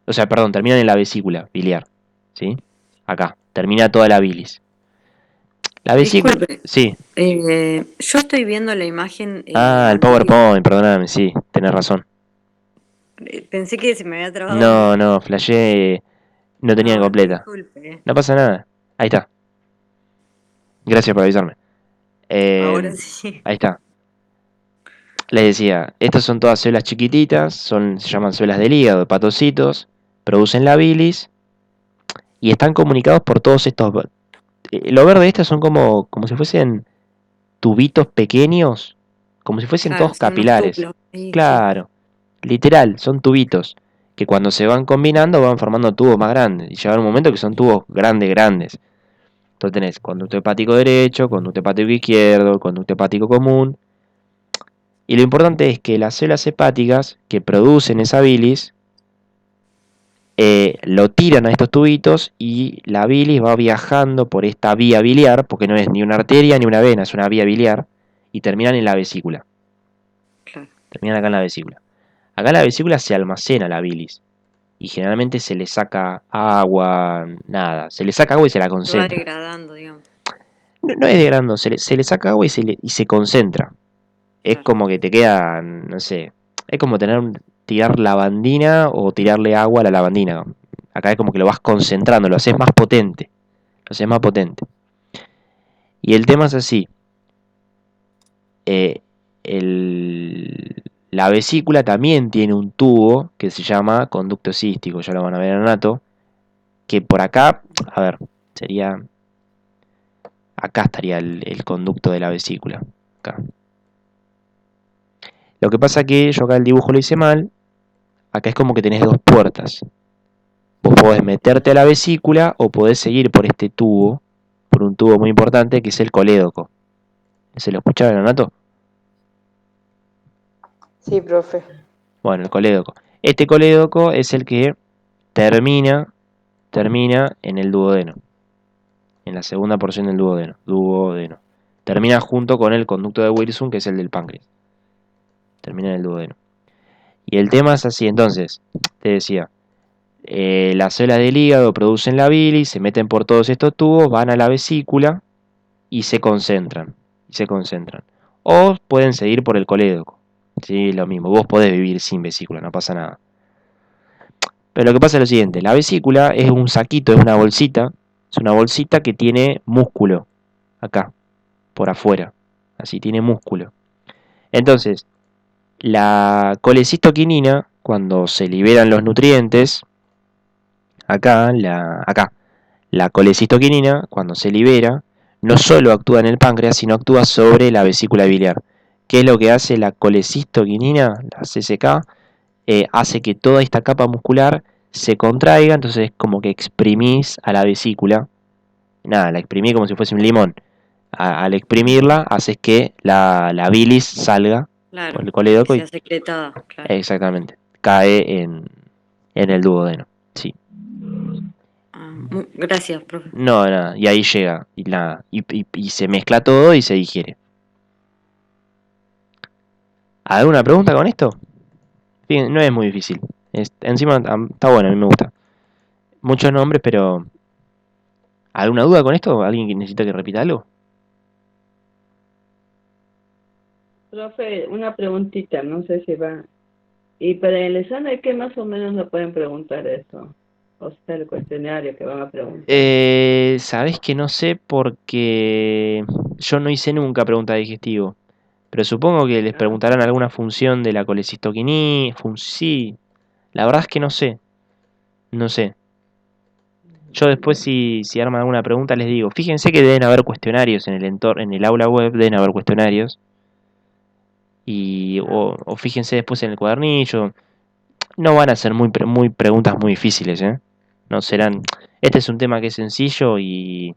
O sea, perdón, terminan en la vesícula biliar, ¿sí? Acá, termina toda la bilis. La vesícula, Disculpe, sí. yo estoy viendo la imagen Ah, el anterior. PowerPoint, perdóname, sí, tenés razón. Pensé que se me había trabado la No, imagen. no, flashé, no tenía No, completa. disculpe. No pasa nada. Ahí está. Gracias por avisarme. Ahora sí. Ahí está. Les decía, estas son todas células chiquititas, se llaman células del hígado, hepatocitos, producen la bilis y están comunicados por todos estos... Lo verde de estas son como si fuesen tubitos pequeños, como si fuesen Claro, todos son unos capilares. túbulos. Sí, sí. Claro, literal, son tubitos que cuando se van combinando van formando tubos más grandes y llega un momento que son tubos grandes, grandes. Entonces tenés conducto hepático derecho, conducto hepático izquierdo, conducto hepático común. Y lo importante es que las células hepáticas que producen esa bilis lo tiran a estos tubitos y la bilis va viajando por esta vía biliar, porque no es ni una arteria ni una vena, es una vía biliar, y terminan en la vesícula. Claro. Terminan acá en la vesícula. Acá en la vesícula se almacena la bilis y generalmente se le saca agua, nada, se le saca agua y se la Se va concentra. degradando, digamos. No, no es degradando, se le saca agua y se concentra. Es Claro. como que te queda, no sé, es como tirar lavandina o tirarle agua a la lavandina. Acá es como que lo vas concentrando, lo haces más potente. Lo haces más potente. Y el tema es así. eh, la vesícula también tiene un tubo que se llama conducto cístico, ya lo van a ver en anato, que por acá, a ver, sería, acá estaría el conducto de la vesícula. Acá. Lo que pasa que yo acá el dibujo lo hice mal. Acá es como que tenés dos puertas. Vos podés meterte a la vesícula o podés seguir por este tubo, por un tubo muy importante que es el colédoco. ¿Se lo escucharon, Anato? Sí, profe. Bueno, el colédoco. Este colédoco es el que termina en el duodeno, en la segunda porción del duodeno. Termina junto con el conducto de Wilson, que es el del páncreas. Termina en el duodeno. Y el tema es así, entonces, te decía, las células del hígado producen la bilis, se meten por todos estos tubos, van a la vesícula y se concentran. O pueden seguir por el colédoco. ¿Sí? Lo mismo, vos podés vivir sin vesícula, no pasa nada. Pero lo que pasa es lo siguiente, la vesícula es un saquito, es una bolsita que tiene músculo, acá, por afuera, así tiene músculo. Entonces, la colecistoquinina, cuando se liberan los nutrientes, acá, la colecistoquinina, cuando se libera, no solo actúa en el páncreas, sino actúa sobre la vesícula biliar. ¿Qué es lo que hace la colecistoquinina, la CCK? Hace que toda esta capa muscular se contraiga, entonces como que exprimís a la vesícula. Nada, la exprimís como si fuese un limón. Al exprimirla, haces que la bilis salga por Claro. el Que colédoco y sea secretada, claro. exactamente cae En el duodeno, sí. Gracias, profe. No, nada, y ahí llega, y nada, y se mezcla todo y se digiere. ¿Alguna pregunta con esto? Fíjense, no es muy difícil. Encima está bueno, a mí me gusta. Muchos nombres, pero... ¿Alguna duda con esto? ¿Alguien que necesita que repita algo? Profe, una preguntita, no sé si va. Y para el examen, ¿qué más o menos nos pueden preguntar eso? O sea, el cuestionario que van a preguntar. Sabés que no sé porque yo no hice nunca pregunta de digestivo. Pero supongo que les Ah, preguntarán alguna función de la colecistoquinina. Sí, la verdad es que no sé. No sé. Yo después si arman alguna pregunta les digo. Fíjense que deben haber cuestionarios en el entorno, en el aula web deben haber cuestionarios. O fíjense después en el cuadernillo. No van a ser muy preguntas muy difíciles, ¿eh? No serán. Este es un tema que es sencillo y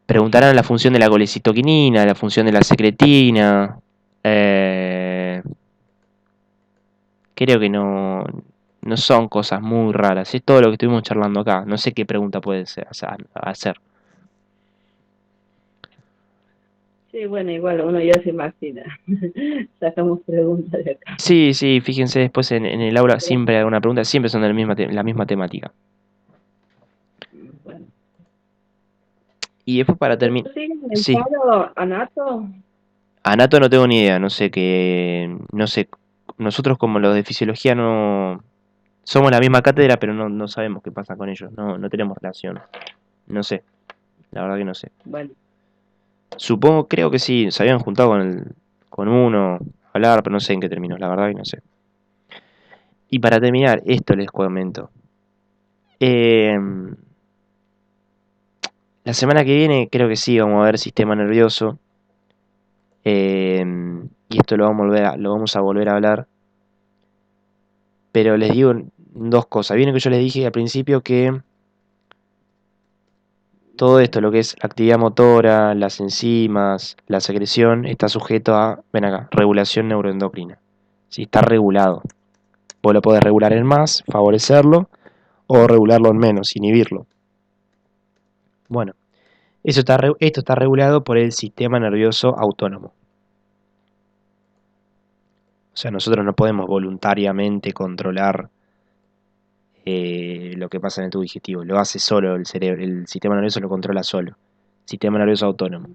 preguntarán la función de la colecitoquinina, la función de la secretina. Creo que no son cosas muy raras. Es todo lo que estuvimos charlando acá. No sé qué pregunta puede hacer. sí, bueno, igual uno ya se imagina. Sacamos preguntas de acá. Sí, sí, fíjense después en el aula siempre hay alguna pregunta, siempre son de la misma temática. Bueno. Y después para terminar. ¿Pero siguen en Sí, paro, Anato? Anato no tengo ni idea, no sé qué. No sé. Nosotros como los de fisiología no. Somos la misma cátedra, pero no sabemos qué pasa con ellos. No tenemos relación. No sé, la verdad que no sé. Bueno, Supongo, creo que sí, se habían juntado con uno a hablar, pero no sé en qué términos, la verdad que no sé. Y para terminar, esto les comento. Eh, la semana que viene creo que sí vamos a ver sistema nervioso. eh, y esto lo vamos a volver a hablar. Pero les digo dos cosas. Viene que yo les dije al principio que todo esto, lo que es actividad motora, las enzimas, la secreción, está sujeto a, ven acá, regulación neuroendocrina. Sí, está regulado. Vos lo podés regular en más, favorecerlo, o regularlo en menos, inhibirlo. Bueno, esto está regulado por el sistema nervioso autónomo. O sea, nosotros no podemos voluntariamente controlar lo que pasa en el tubo digestivo. Lo hace solo el cerebro, el sistema nervioso lo controla solo. Sistema nervioso autónomo.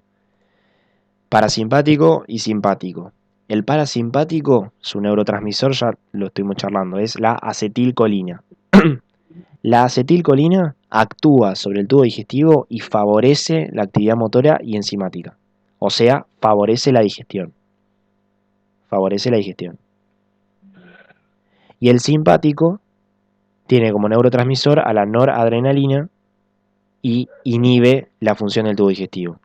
Parasimpático y simpático. El parasimpático, su neurotransmisor, ya lo estuvimos charlando, es la acetilcolina. La acetilcolina actúa sobre el tubo digestivo y favorece la actividad motora y enzimática. O sea, favorece la digestión. Favorece la digestión. Y el simpático tiene como neurotransmisor a la noradrenalina y inhibe la función del tubo digestivo.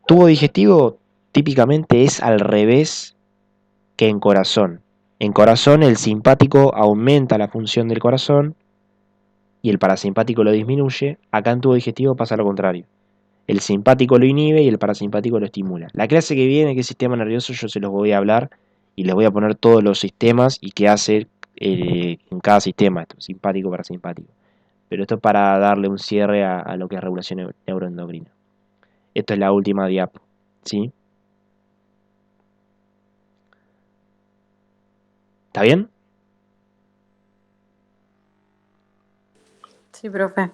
Tubo digestivo típicamente es al revés que en corazón. En corazón el simpático aumenta la función del corazón y el parasimpático lo disminuye. Acá en tubo digestivo pasa lo contrario. El simpático lo inhibe y el parasimpático lo estimula. La clase que viene, que es sistema nervioso, yo se los voy a hablar y les voy a poner todos los sistemas y qué hace en cada sistema, esto, simpático, parasimpático. Pero esto es para darle un cierre a lo que es regulación neuroendocrina. Esto es la última diapo, ¿sí? ¿Está bien? Sí, profe.